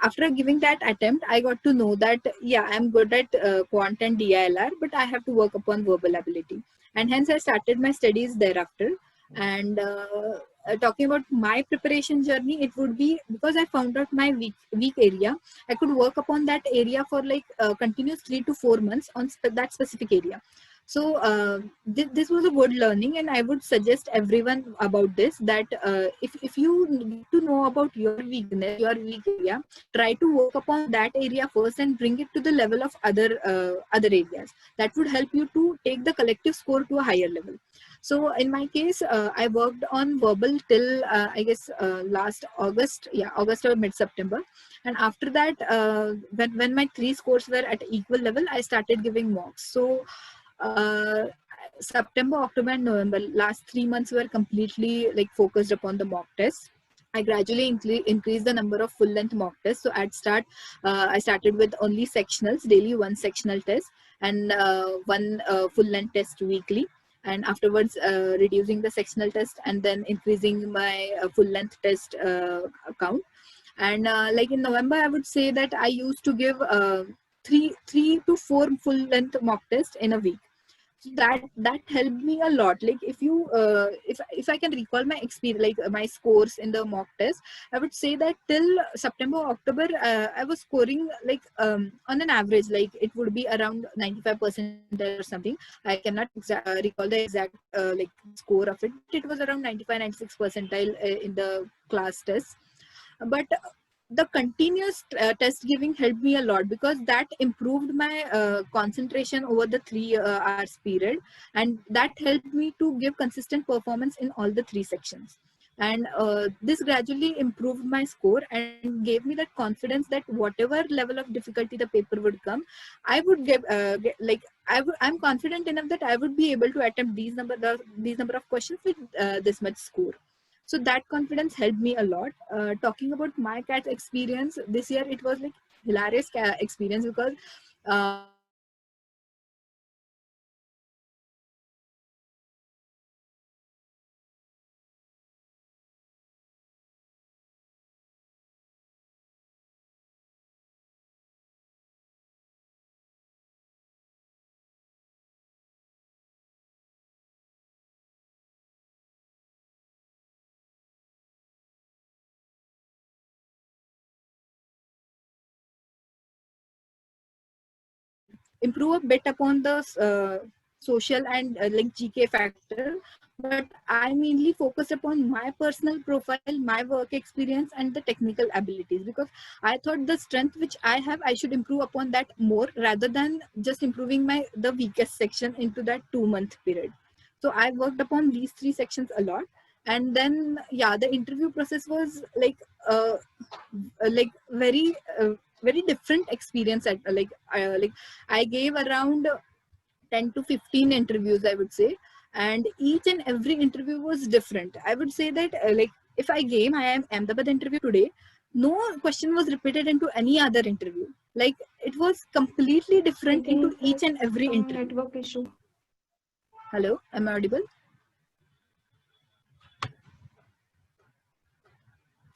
after giving that attempt, I got to know that, yeah, I'm good at quant and DILR, but I have to work upon verbal ability. And hence I started my studies thereafter. And talking about my preparation journey, it would be because I found out my weak area. I could work upon that area for like continuous 3 to 4 months on that specific area. So this was a good learning, and I would suggest everyone about this, that if you need to know about your weakness, your weak area, try to work upon that area first and bring it to the level of other areas. That would help you to take the collective score to a higher level. So in my case, I worked on verbal till I guess last August, August or mid September. And after that, when my three scores were at equal level, I started giving mocks. So uh, September, October, and November, last 3 months were completely like focused upon the mock test. I gradually increased the number of full-length mock tests. So at start, I started with only sectionals, daily one sectional test, and one full-length test weekly. And afterwards, reducing the sectional test and then increasing my full-length test count. And like in November, I would say that I used to give three to four full-length mock tests in a week. So that helped me a lot. Like if I can recall my experience, like my scores in the mock test, I would say that till September, October, I was scoring like on an average, like it would be around 95% or something. I cannot recall the exact like score of it, but it was around 95, 96 percentile in the class test. But the continuous test giving helped me a lot, because that improved my concentration over the 3 hours period, and that helped me to give consistent performance in all the three sections. And this gradually improved my score and gave me that confidence that whatever level of difficulty the paper would come, I would get like I'm confident enough that I would be able to attempt these number of questions with this much score. So that confidence helped me a lot. Talking about my cat experience this year, it was like hilarious experience, because improve a bit upon the social and like GK factor, but I mainly focused upon my personal profile, my work experience, and the technical abilities, because I thought the strength which I have, I should improve upon that more rather than just improving the weakest section into that 2 month period. So I worked upon these three sections a lot. And then the interview process was like very different experience. At like I gave around 10 to 15 interviews, I would say, and each and every interview was different. I would say that like if I gave I am Ahmedabad interview today, no question was repeated into any other interview. Like it was completely I different into think each and every some interview. network issue. Hello, am I audible?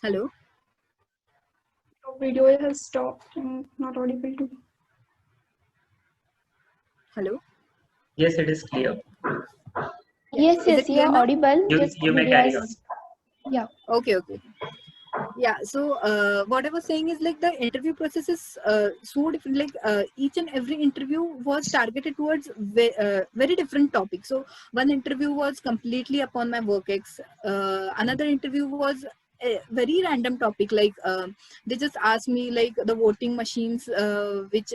Hello. Your video has stopped and not audible to me. Hello. Yes, it is clear. Yes, Is yes, it clear you're now? audible. Just You may video carry is, yeah. Okay. Yeah, so what I was saying is like the interview process is so different. Like each and every interview was targeted towards very different topics. So one interview was completely upon my work another interview was a very random topic, like they just asked me like the voting machines which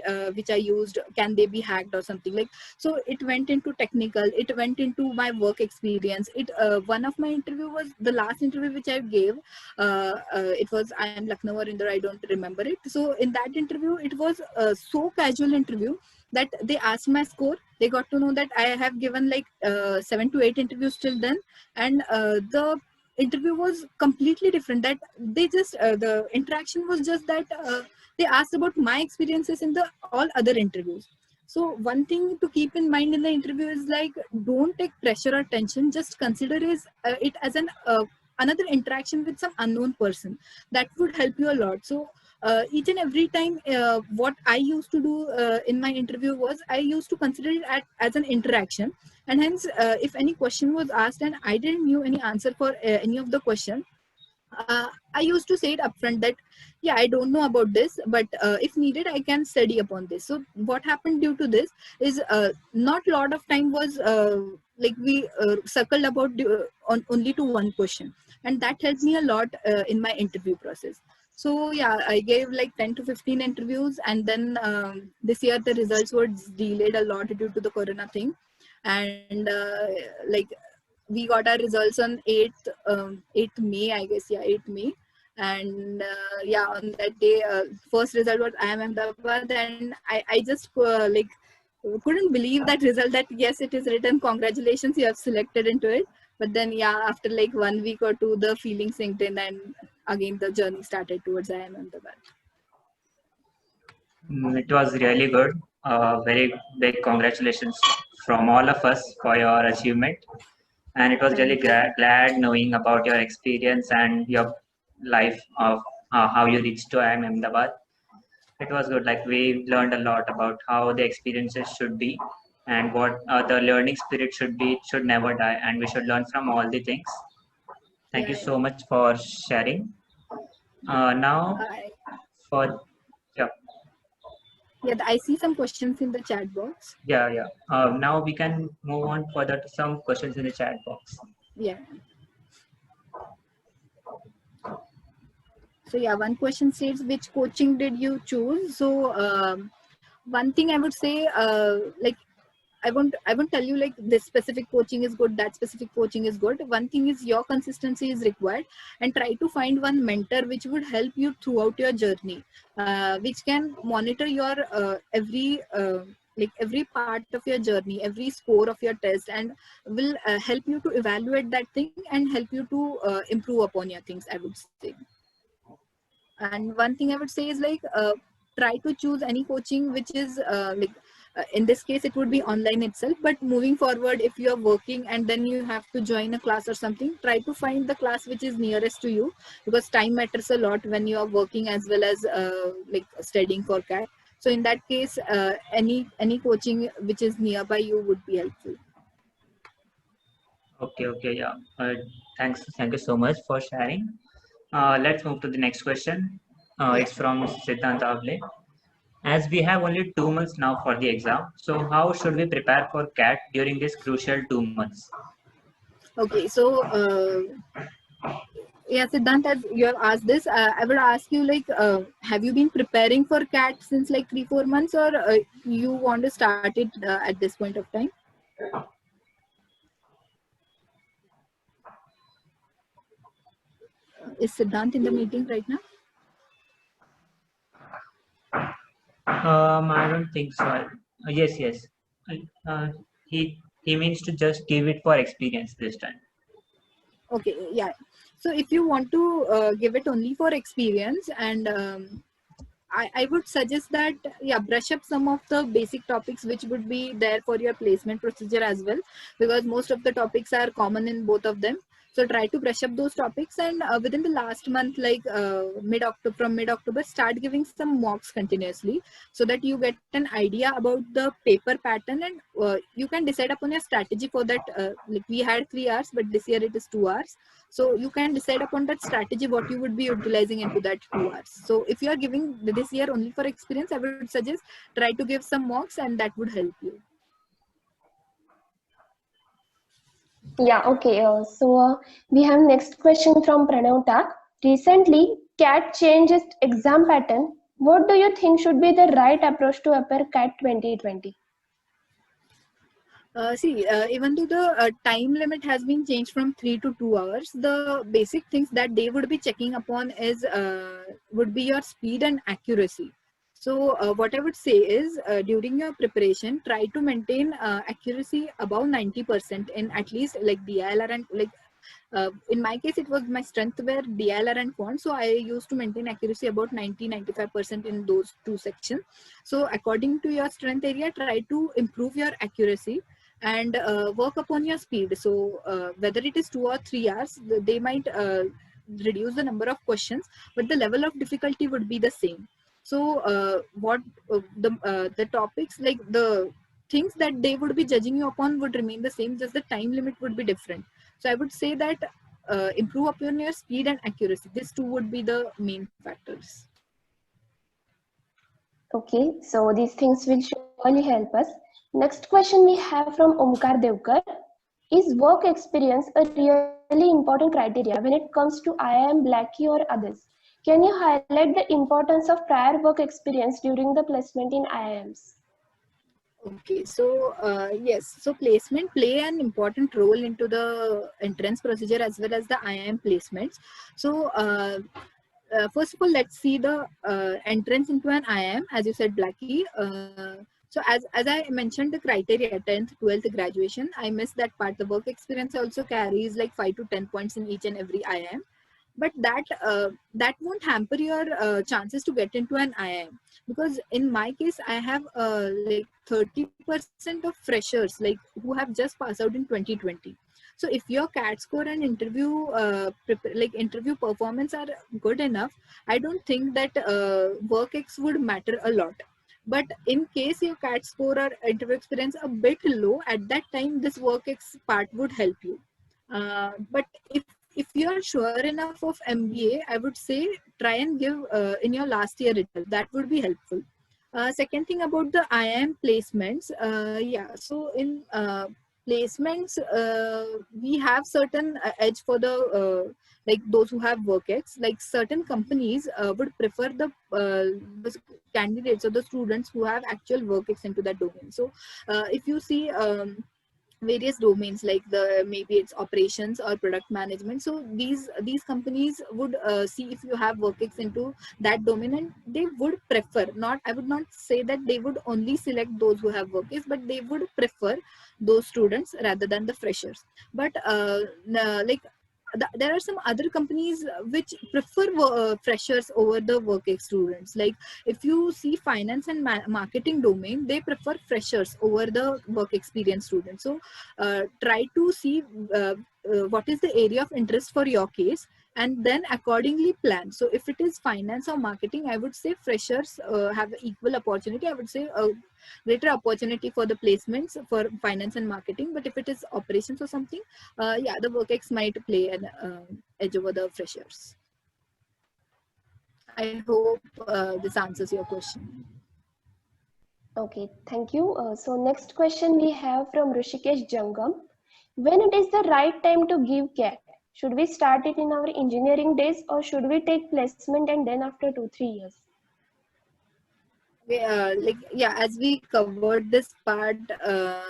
I used, can they be hacked or something. Like, so it went into technical, it went into my work experience. It one of my interview was the last interview which I gave. It was I am Lucknow or Indore, I don't remember it. So in that interview, it was so casual interview that they asked my score. They got to know that I have given like 7 to 8 interviews till then, and the interview was completely different. That they just the interaction was just that they asked about my experiences in the all other interviews. So one thing to keep in mind in the interview is like, don't take pressure or tension. Just consider it as an another interaction with some unknown person. That would help you a lot. So each and every time what I used to do in my interview was I used to consider it as an interaction. And hence if any question was asked and I didn't knew any answer for any of the question, I used to say it upfront that, yeah, I don't know about this, but if needed, I can study upon this. So what happened due to this is not a lot of time was like we circled about on only to one question, and that helped me a lot in my interview process. So yeah, I gave like 10 to 15 interviews, and then this year the results were delayed a lot due to the corona thing, and like we got our results on 8th May, I guess. Yeah, 8th May. And yeah, on that day, first result was IIM Ahmedabad, and I just like couldn't believe that result, that yes, it is written, congratulations, you have selected into it. But then yeah, after like 1 week or two, the feeling sinked in, and again the journey started towards IIM Ahmedabad. It was really good. Very big congratulations from all of us for your achievement. And it was really glad knowing about your experience and your life of how you reached to IIM Ahmedabad. It was good. Like we learned a lot about how the experiences should be and what the learning spirit should be. It should never die, and we should learn from all the things. Thank you so much for sharing. Now, for yeah. Yeah, I see some questions in the chat box. Yeah. Now we can move on further to some questions in the chat box. Yeah. So yeah, one question says, which coaching did you choose? So one thing I would say, like I won't tell you like this specific coaching is good, that specific coaching is good. One thing is your consistency is required, and try to find one mentor which would help you throughout your journey, which can monitor your every part of your journey, every score of your test, and will help you to evaluate that thing and help you to improve upon your things, I would say. And one thing I would say is like try to choose any coaching which is in this case it would be online itself, but moving forward, if you are working and then you have to join a class or something, try to find the class which is nearest to you, because time matters a lot when you are working as well as like studying for CAT. So in that case, any coaching which is nearby you would be helpful. Okay, yeah. Thank you so much for sharing. Let's move to the next question. It's from Siddhant Avle. As we have only 2 months now for the exam, so how should we prepare for CAT during this crucial 2 months? Okay, so yeah, Siddhant, as you have asked this, I would ask you like, have you been preparing for CAT since like 3-4 months, or you want to start it at this point of time? Is Siddhant in the meeting right now? I don't think so. Yes. He means to just give it for experience this time. Okay, yeah. So if you want to give it only for experience, and I would suggest that, yeah, brush up some of the basic topics which would be there for your placement procedure as well, because most of the topics are common in both of them. So try to brush up those topics, and within the last month, like from mid-October, start giving some mocks continuously, so that you get an idea about the paper pattern, and you can decide upon your strategy for that. Like we had 3 hours, but this year it is 2 hours. So you can decide upon that strategy what you would be utilizing into that 2 hours. So if you are giving this year only for experience, I would suggest try to give some mocks, and that would help you. Yeah, okay. We have next question from Pranav Tak. Recently, CAT changed its exam pattern. What do you think should be the right approach to appear CAT 2020? Even though the time limit has been changed from 3 to 2 hours, the basic things that they would be checking upon is would be your speed and accuracy. So what I would say is during your preparation, try to maintain accuracy above 90% in at least like DILR, and like in my case, it was my strength were DILR and quant. So I used to maintain accuracy about 90-95% in those two sections. So according to your strength area, try to improve your accuracy and work upon your speed. So whether it is 2 or 3 hours, they might reduce the number of questions, but the level of difficulty would be the same. So the topics, like the things that they would be judging you upon would remain the same, just the time limit would be different. So I would say that improve upon your speed and accuracy. These two would be the main factors. Okay, so these things will surely help us. Next question we have from Omkar Devkar. Is work experience a really important criteria when it comes to IIM, Blackie or others? Can you highlight the importance of prior work experience during the placement in IIMs? Okay, so yes, so placement play an important role into the entrance procedure as well as the IIM placements. So first of all, let's see the entrance into an IIM, as you said, Blackie. So as I mentioned, the criteria 10th, 12th graduation, I missed that part. The work experience also carries like 5 to 10 points in each and every IIM, but that won't hamper your chances to get into an IIM, because in my case I have like 30% of freshers like who have just passed out in 2020. So if your CAT score and interview interview performance are good enough, I don't think that work ex would matter a lot. But in case your CAT score or interview experience a bit low, at that time this work ex part would help you. But if you are sure enough of MBA, I would say try and give in your last year itself. That would be helpful. Second thing about the IIM placements, yeah. So in placements, we have certain edge for the like those who have work-ex. Like certain companies would prefer the candidates or the students who have actual work-ex into that domain. So if you see. Various domains like maybe it's operations or product management, so these companies would see if you have work-ex into that domain, and they would prefer, not, I would not say that they would only select those who have work-ex, but they would prefer those students rather than the freshers. But like there are some other companies which prefer freshers over the work-ex students. Like if you see finance and marketing domain, they prefer freshers over the work experience students. So try to see what is the area of interest for your case, and then accordingly plan. So if it is finance or marketing, I would say freshers have equal opportunity. I would say greater opportunity for the placements for finance and marketing. But if it is operations or something, yeah, the work-ex might play an edge over the freshers. I hope this answers your question. Okay, thank you. So next question we have from Rishikesh Jangam. When it is the right time to give CAT? Should we start it in our engineering days, or should we take placement and then after 2-3 years? Like yeah, as we covered this part,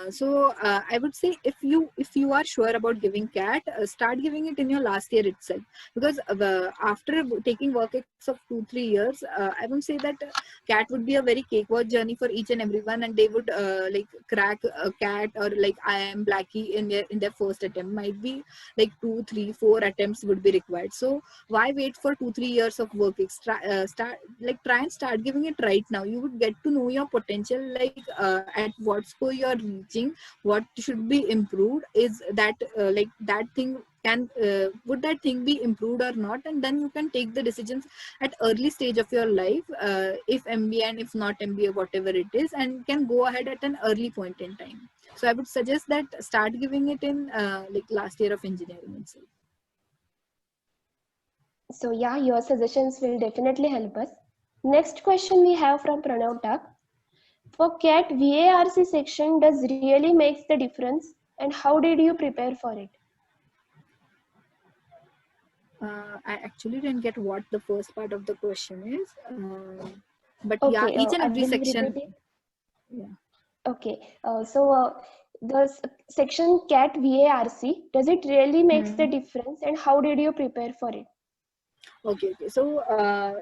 so I would say if you are sure about giving CAT, start giving it in your last year itself, because after taking work-ex of 2-3 years, I would say that CAT would be a very cakewalk journey for each and everyone, and they would like crack a CAT or like IIM Blackie in their first attempt. Might be like 2, 3, 4 attempts would be required. So why wait for 2-3 years of work-ex? Try and start giving it right now. You would get to know your potential, like at what score you are reaching, what should be improved, is that like that thing can would that thing be improved or not, and then you can take the decisions at early stage of your life, if MBA and if not MBA, whatever it is, and can go ahead at an early point in time. So I would suggest that start giving it in like last year of engineering itself. So yeah, your suggestions will definitely help us. Next question we have from Pranav Tak. For CAT, VARC section does really makes the difference, and how did you prepare for it? I actually didn't get what the first part of the question is, but Okay, yeah, each and I every will section. repeat it. Yeah. Okay, the section CAT VARC, does it really makes the difference, and how did you prepare for it? Okay. So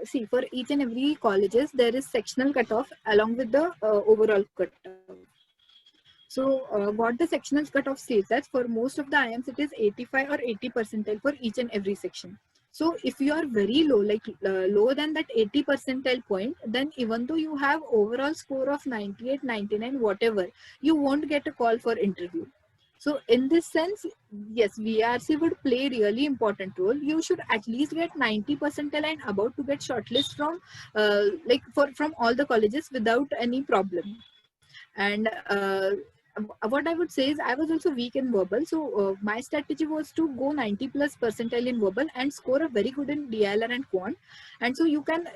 see, for each and every colleges, there is sectional cutoff along with the overall cutoff. So what the sectional cutoff states that for most of the IIMs, it is 85 or 80 percentile for each and every section. So if you are very low, like lower than that 80 percentile point, then even though you have overall score of 98, 99, whatever, you won't get a call for interview. So in this sense, yes, VRC would play a really important role. You should at least get 90 percentile and above to get shortlist from from all the colleges without any problem. And what I would say is I was also weak in verbal. So my strategy was to go 90+ percentile in verbal and score a very good in DILR and quant. And so you can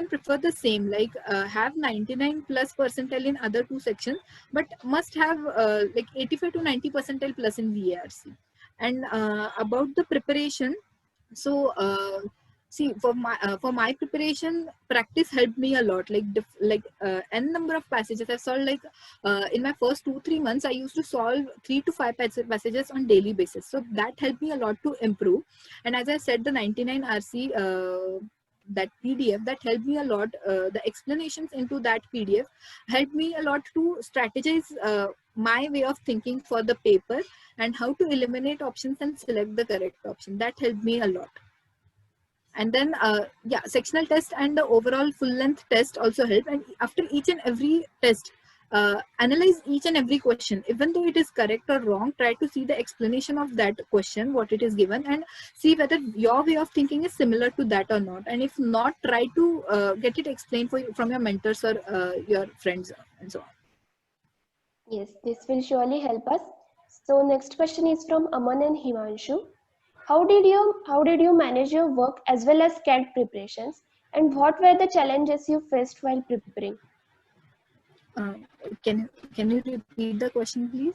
prefer the same, like have 99+ percentile in other two sections, but must have like 85 to 90 percentile plus in VARC. And about the preparation, so see, for my preparation, practice helped me a lot. Like n number of passages I solved. Like in my first 2-3 months, I used to solve 3 to 5 passages on daily basis. So that helped me a lot to improve. And as I said, the 99 RC that PDF, that helped me a lot. The explanations into that PDF helped me a lot to strategize my way of thinking for the paper and how to eliminate options and select the correct option. That helped me a lot. And then yeah, sectional test and the overall full length test also help. And after each and every test, analyze each and every question. Even though it is correct or wrong, try to see the explanation of that question, what it is given, and see whether your way of thinking is similar to that or not. And if not, try to get it explained from your mentors or your friends and so on. Yes, this will surely help us. So next question is from Aman and Himanshu. How did you manage your work as well as CAT preparations, and what were the challenges you faced while preparing? Can you repeat the question, please?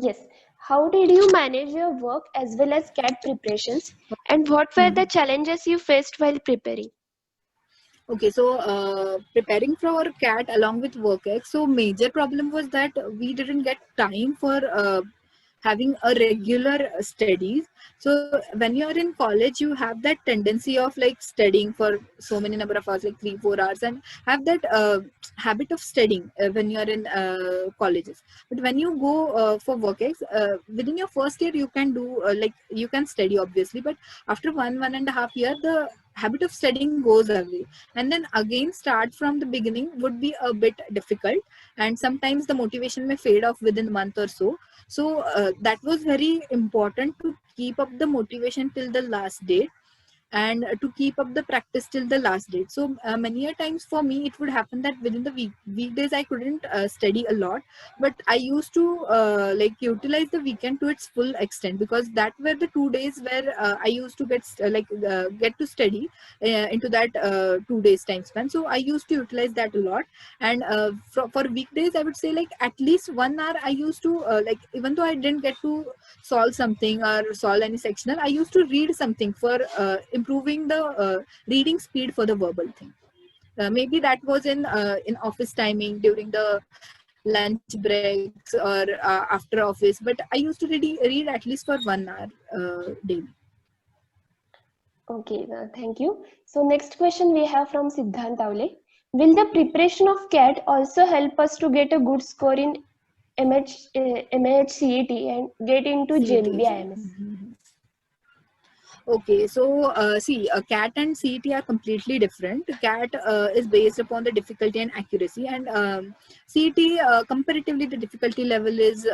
Yes. How did you manage your work as well as CAT preparations, and what were the challenges you faced while preparing? Okay, so preparing for our CAT along with WorkX, so major problem was that we didn't get time for having a regular studies. So when you're in college, you have that tendency of like studying for so many number of hours, like 3-4 hours, and have that habit of studying when you're in colleges. But when you go for WorkX, within your first year, you can do like you can study obviously, but after 1.5 year, the habit of studying goes away, and then again start from the beginning would be a bit difficult, and sometimes the motivation may fade off within a month or so. So that was very important to keep up the motivation till the last date, and to keep up the practice till the last date. So many a times for me it would happen that within the weekdays I couldn't study a lot, but I used to like utilize the weekend to its full extent, because that were the 2 days where I used to get to study into that 2 days time span. So I used to utilize that a lot. And for weekdays, I would say like at least 1 hour I used to like, even though I didn't get to solve something or solve any sectional, I used to read something for improving the reading speed for the verbal thing. Maybe that was in office timing during the lunch breaks or after office, but I used to read at least for 1 hour daily. Okay, thank you. So next question we have from Siddhant Tawle. Will the preparation of CAT also help us to get a good score in MAHCET and get into JBIMS? Okay, so see, CAT and CET are completely different. CAT is based upon the difficulty and accuracy, and CET comparatively the difficulty level is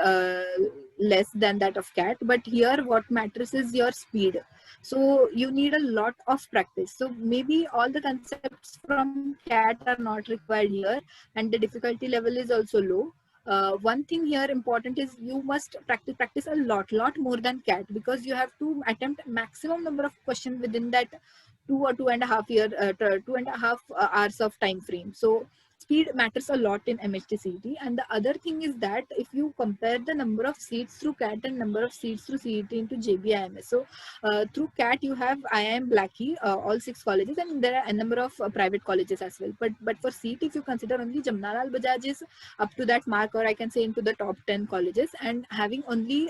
less than that of CAT. But here what matters is your speed. So you need a lot of practice. So maybe all the concepts from CAT are not required here, and the difficulty level is also low. One thing here important is you must practice a lot more than CAT, because you have to attempt maximum number of questions within that 2 or 2.5 hours of time frame. So speed matters a lot in MHT-CET. And the other thing is that if you compare the number of seats through CAT and number of seats through CET into JBIMS, so through CAT you have IIM Blackie, all 6 colleges, and there are a number of private colleges as well. But for CET, if you consider only Jamnalal Bajaj is up to that mark, or I can say into the top 10 colleges, and having only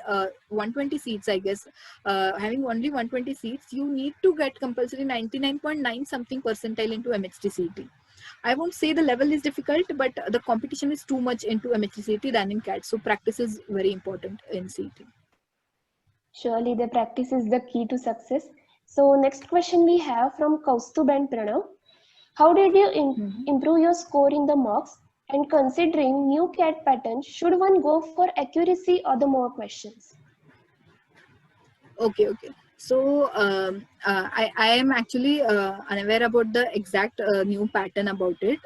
120 seats, I guess, having only 120 seats, you need to get compulsory 99.9 something percentile into MHT-CET. I won't say the level is difficult, but the competition is too much into MHT-CET than in CAT. So practice is very important in CET. Surely the practice is the key to success. So next question we have from Kaustubh and Pranav. How did you improve your score in the mocks? And considering new CAT patterns, should one go for accuracy or the more questions? Okay. So I am actually unaware about the exact new pattern about it.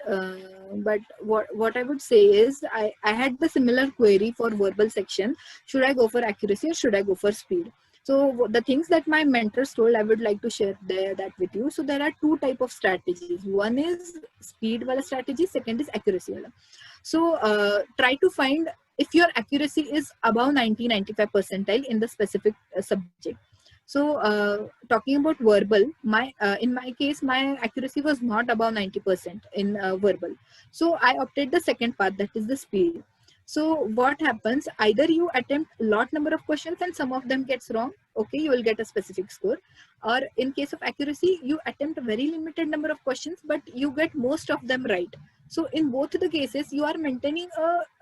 But what I would say is I had the similar query for verbal section. Should I go for accuracy or should I go for speed? So the things that my mentors told, I would like to share that with you. So there are two type of strategies. One is speed wala strategy. Second is accuracy wala. So try to find if your accuracy is above 90-95 percentile in the specific subject. So talking about verbal, in my case, my accuracy was not above 90% in verbal. So I opted the second path, that is the speed. So what happens? Either you attempt a lot number of questions and some of them gets wrong. Okay, you will get a specific score. Or in case of accuracy, you attempt a very limited number of questions, but you get most of them right. So in both the cases, you are maintaining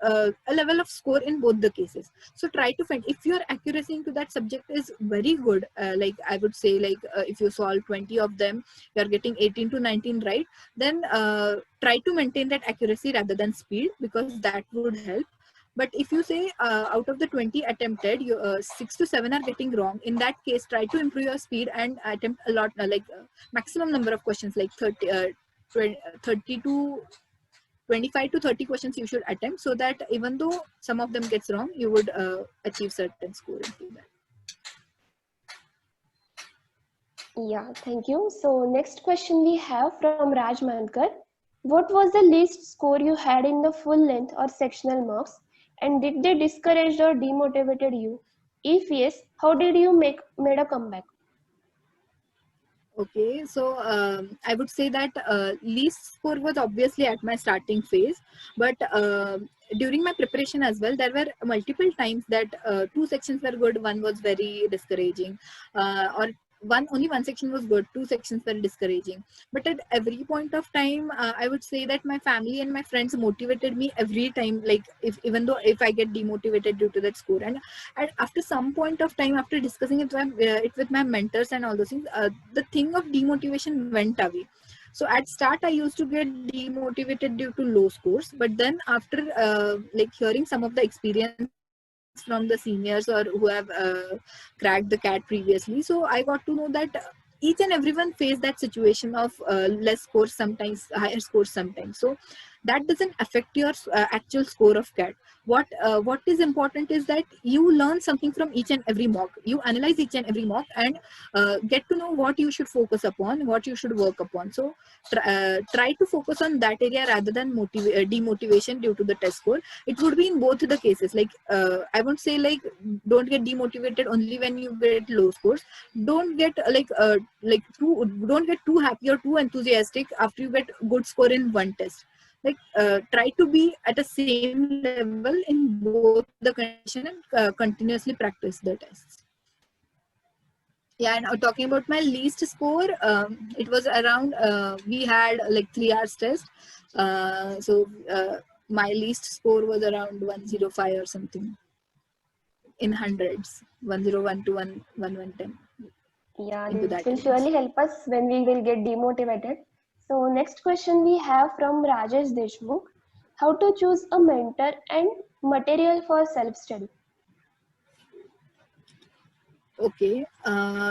a level of score in both the cases. So try to find if your accuracy into that subject is very good, like I would say, like if you solve 20 of them, you are getting 18 to 19 right, then try to maintain that accuracy rather than speed, because that would help. But if you say out of the 20 attempted, 6 to 7 are getting wrong, in that case try to improve your speed and attempt a lot, maximum number of questions, like 30 to 25 to 30 questions you should attempt, so that even though some of them gets wrong, you would achieve certain score into that. Yeah, thank you. So next question we have from Raj Mankar. What was the least score you had in the full length or sectional marks, and did they discourage or demotivated you? If yes, how did you made a comeback? Okay, so I would say that least score was obviously at my starting phase, but during my preparation as well, there were multiple times that two sections were good, one was very discouraging, or only one section was good, two sections were discouraging. But at every point of time, I would say that my family and my friends motivated me every time, like even though if I get demotivated due to that score. And after some point of time, after discussing it with my mentors and all those things, the thing of demotivation went away. So at start I used to get demotivated due to low scores, but then after like hearing some of the experience from the seniors or who have cracked the CAT previously, so I got to know that each and everyone face that situation of less scores sometimes, higher scores sometimes. So that doesn't affect your actual score of CAT. What is important is that you learn something from each and every mock, you analyze each and every mock, and get to know what you should focus upon, what you should work upon. So try to focus on that area rather than demotivation due to the test score. It would be in both the cases. Like I won't say like don't get demotivated only when you get low scores. Don't get don't get too happy or too enthusiastic after you get good score in one test. Like try to be at a same level in both the condition and continuously practice the tests. Yeah, and talking about my least score, it was around we had like 3 hours test. My least score was around 105 or something in hundreds, 101 to 110 Yeah, into this that will range. surely help us when we will get demotivated. So next question we have from Rajesh Deshmukh. How to choose a mentor and material for self-study? Okay,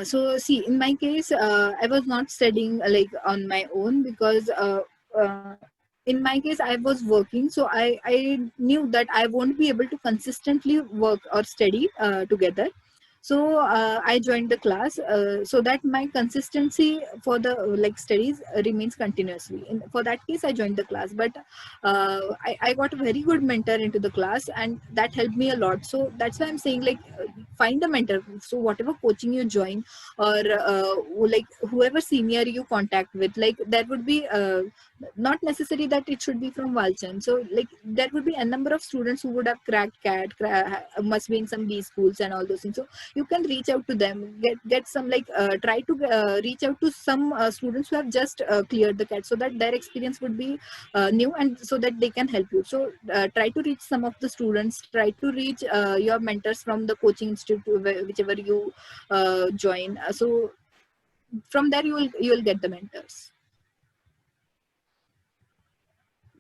so see, in my case, I was not studying like on my own, because uh, in my case I was working, so I knew that I won't be able to consistently work or study together. So I joined the class so that my consistency for the like studies remains continuously. For that case, I joined the class, but I got a very good mentor into the class, and that helped me a lot. So that's why I'm saying, like, find a mentor. So whatever coaching you join, or like whoever senior you contact with, like there would be not necessary that it should be from Walchand. So like there would be a number of students who would have cracked CAT, must be in some B schools and all those things. So you can reach out to them, get some like try to reach out to some students who have just cleared the CAT, so that their experience would be new, and so that they can help you. So try to reach some of the students, try to reach your mentors from the coaching institute, whichever you join. So from there you will get the mentors.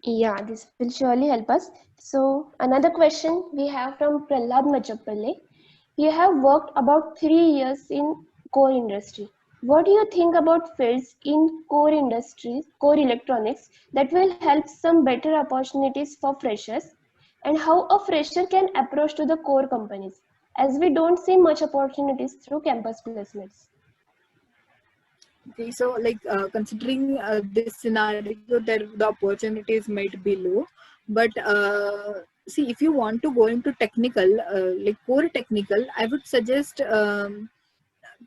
Yeah, this will surely help us. So another question we have from Prahlad Machapalle. You have worked about 3 years in core industry. What do you think about fields in core industries, core electronics, that will help some better opportunities for freshers, and how a fresher can approach to the core companies, as we don't see much opportunities through campus placements? Okay, so like considering this scenario, the opportunities might be low, but see, if you want to go into technical, like core technical, I would suggest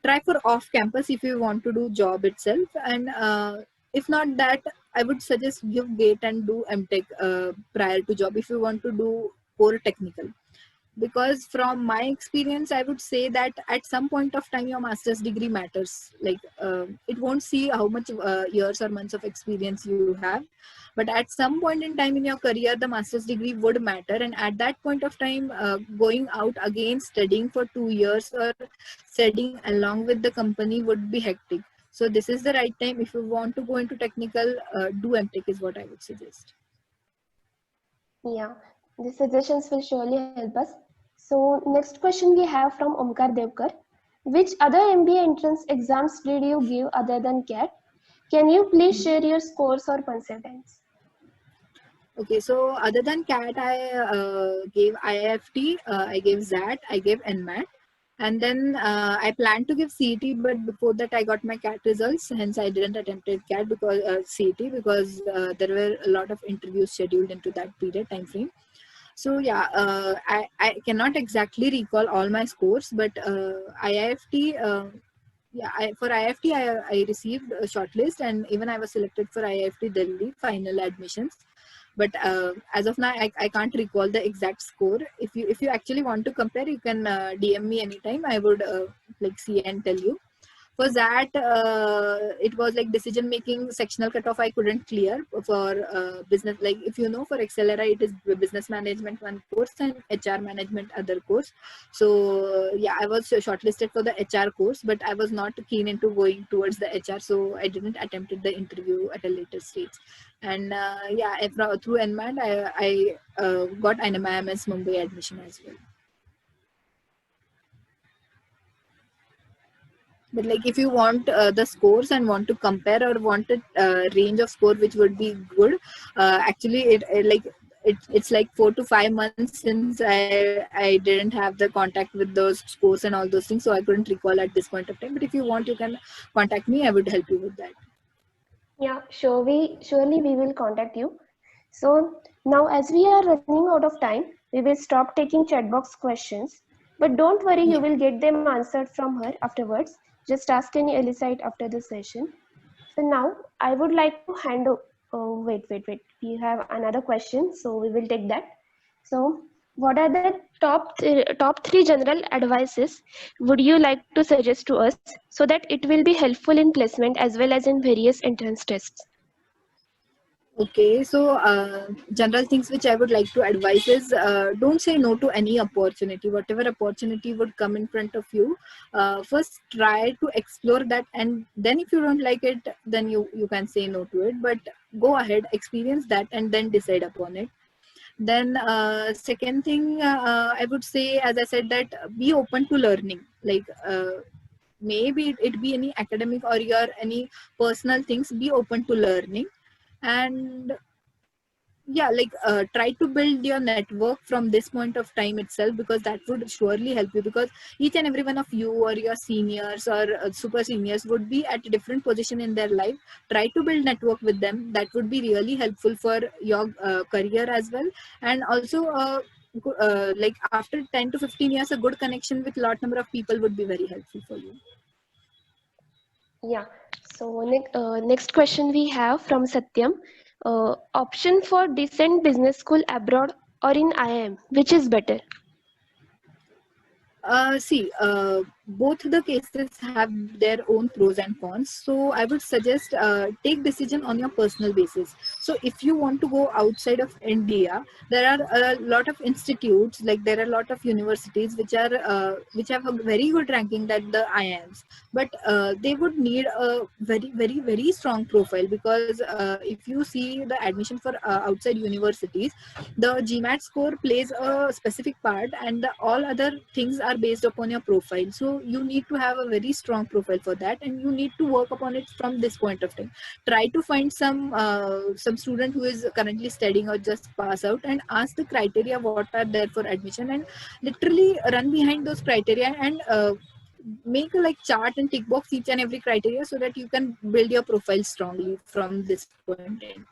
try for off campus if you want to do job itself, and if not that, I would suggest give gate and do MTech prior to job if you want to do core technical. Because from my experience, I would say that at some point of time your master's degree matters. Like it won't see how much years or months of experience you have, but at some point in time in your career the master's degree would matter, and at that point of time going out again studying for 2 years or studying along with the company would be hectic. So this is the right time. If you want to go into technical, do MTech is what I would suggest. Yeah, the suggestions will surely help us. So next question we have from Omkar Devkar. Which other MBA entrance exams did you give other than CAT? Can you please share your scores or percentiles? Okay, so other than CAT, I gave IIFT, I gave ZAT, I gave NMAT, and then I planned to give CET, but before that I got my CAT results. Hence, I didn't attempt CAT because CET because there were a lot of interviews scheduled into that period time frame. So yeah, I cannot exactly recall all my scores, but IIFT. Yeah, for IIFT, I received a shortlist, and even I was selected for IIFT Delhi final admissions. But as of now, I can't recall the exact score. If you actually want to compare, you can DM me anytime. I would like see and tell you. For that, it was like decision making sectional cutoff I couldn't clear. For business, like if you know, for Accelerate it is business management one course and HR management other course. So yeah, I was shortlisted for the HR course, but I was not keen into going towards the HR, so I didn't attempt the interview at a later stage. And yeah, through NMAT I got an IMS Mumbai admission as well. But like if you want the scores and want to compare or want a range of score which would be good, actually it's like 4 to 5 months since I didn't have the contact with those scores and all those things, so I couldn't recall at this point of time. But if you want, you can contact me. I would help you with that. Yeah, surely we will contact you. So now as we are running out of time, we will stop taking chat box questions. But don't worry, you will get them answered from her afterwards. Just ask any Elisite after the session. So now I would like to hand over. Oh, wait. We have another question, so we will take that. So what are the top three general advices would you like to suggest to us so that it will be helpful in placement as well as in various entrance tests? Okay, so general things which I would like to advise is don't say no to any opportunity. Whatever opportunity would come in front of you, first try to explore that, and then if you don't like it, then you can say no to it. But go ahead, experience that, and then decide upon it. Then second thing, I would say, as I said, that be open to learning. Like maybe it be any academic or your any personal things. Be open to learning. And yeah, like try to build your network from this point of time itself, because that would surely help you, because each and every one of you or your seniors or super seniors would be at a different position in their life. Try to build network with them. That would be really helpful for your career as well. And also like after 10 to 15 years, a good connection with lot number of people would be very helpful for you. Yeah. So next question we have from Satyam. Option for decent business school abroad or in IIM, which is better? See, both the cases have their own pros and cons. So I would suggest take decision on your personal basis. So if you want to go outside of India, there are a lot of institutes, like there are a lot of universities which have a very good ranking that the IIMs, but they would need a very strong profile, because if you see the admission for outside universities, the GMAT score plays a specific part, and all other things are based upon your profile. So So you need to have a very strong profile for that, and you need to work upon it from this point of time. Try to find some student who is currently studying or just pass out, and ask the criteria what are there for admission, and literally run behind those criteria, and make a like chart and tick box each and every criteria, so that you can build your profile strongly from this point in.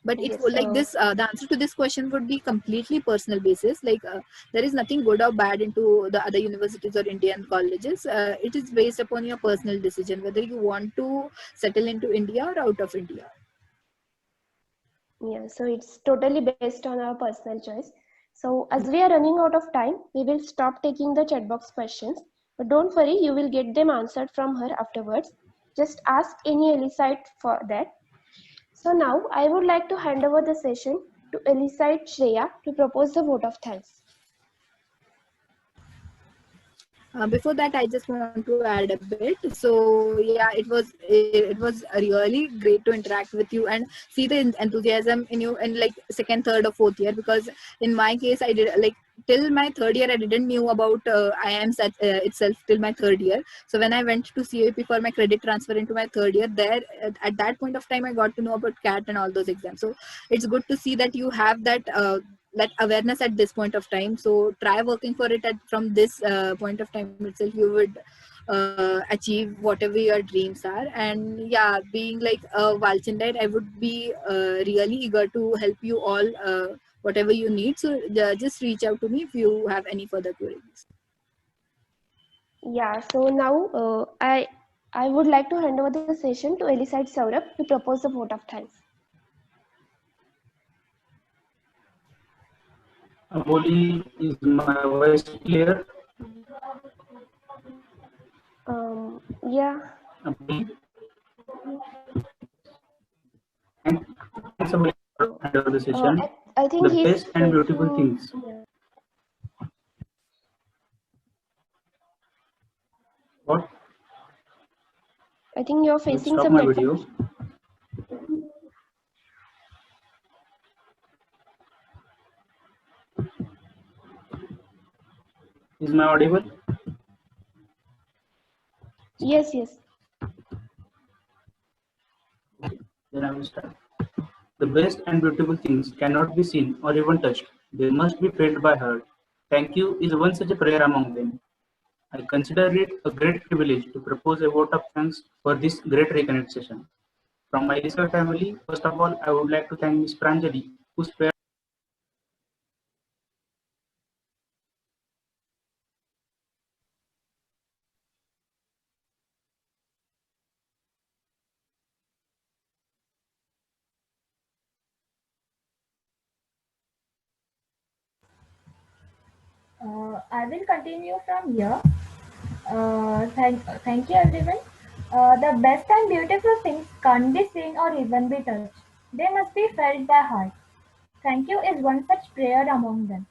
But it's Yes, like this, the answer to this question would be completely personal basis. Like there is nothing good or bad into the other universities or Indian colleges. It is based upon your personal decision whether you want to settle into India or out of India. yeah, so it's totally based on our personal choice. So as we are running out of time, we will stop taking the chat box questions. But don't worry, you will get them answered from her afterwards. Just ask any Elisite for that. So now I would like to hand over the session to Elisite Shreya to propose the vote of thanks. Before that, I just want to add a bit. So yeah, it was really great to interact with you and see the enthusiasm in you in like second, third, or fourth year. Because in my case, I did like till my third year, I didn't knew about IIMs itself till my third year. So when I went to CAP for my credit transfer into my third year, there at that point of time, I got to know about CAT and all those exams. So it's good to see that you have that awareness at this point of time. So try working for it from this point of time itself. You would achieve whatever your dreams are. And yeah, being like a Walchendite, I would be really eager to help you all whatever you need. So just reach out to me if you have any further queries. Yeah, so now I would like to hand over the session to Elisite Saurabh to propose the vote of thanks. Aboli, is my voice clear? Yeah. Aboli. Thanks, Aboli, for hand over the session. I think The best and beautiful things. Yeah. What? I think you're Let's facing stop some my network. video. Is my audible? Yes, yes. Then I will start. The best and beautiful things cannot be seen or even touched. They must be felt by heart. Thank you is one such a prayer among them. I consider it a great privilege to propose a vote of thanks for this great reconnect session. From my research family, first of all, I would like to thank Ms. Pranjali, who spared I will continue from here. Thank you everyone. The best and beautiful things can't be seen or even be touched. They must be felt by heart. Thank you is one such prayer among them.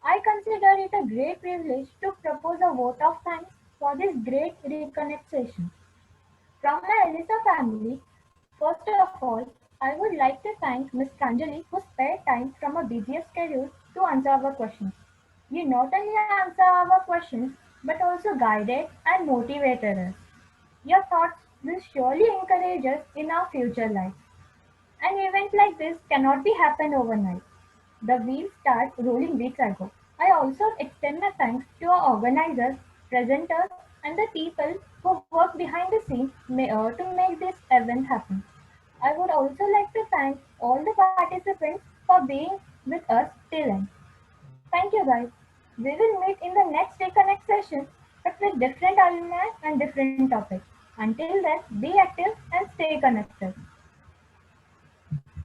I consider it a great privilege to propose a vote of thanks for this great reconnect session. From my Elisa family, first of all, I would like to thank Ms. Pranjali who spared time from a busy schedule to answer our questions. You not only answer our questions but also guided and motivated us. Your thoughts will surely encourage us in our future life. An event like this cannot be happen overnight. The wheels start rolling weeks ago. I also extend my thanks to our organizers, presenters, and the people who work behind the scenes to make this event happen. I would also like to thank all the participants for being with us till end. Thank you guys. We will meet in the next Reconnect session, but with different alumni and different topics. Until then, be active and stay connected.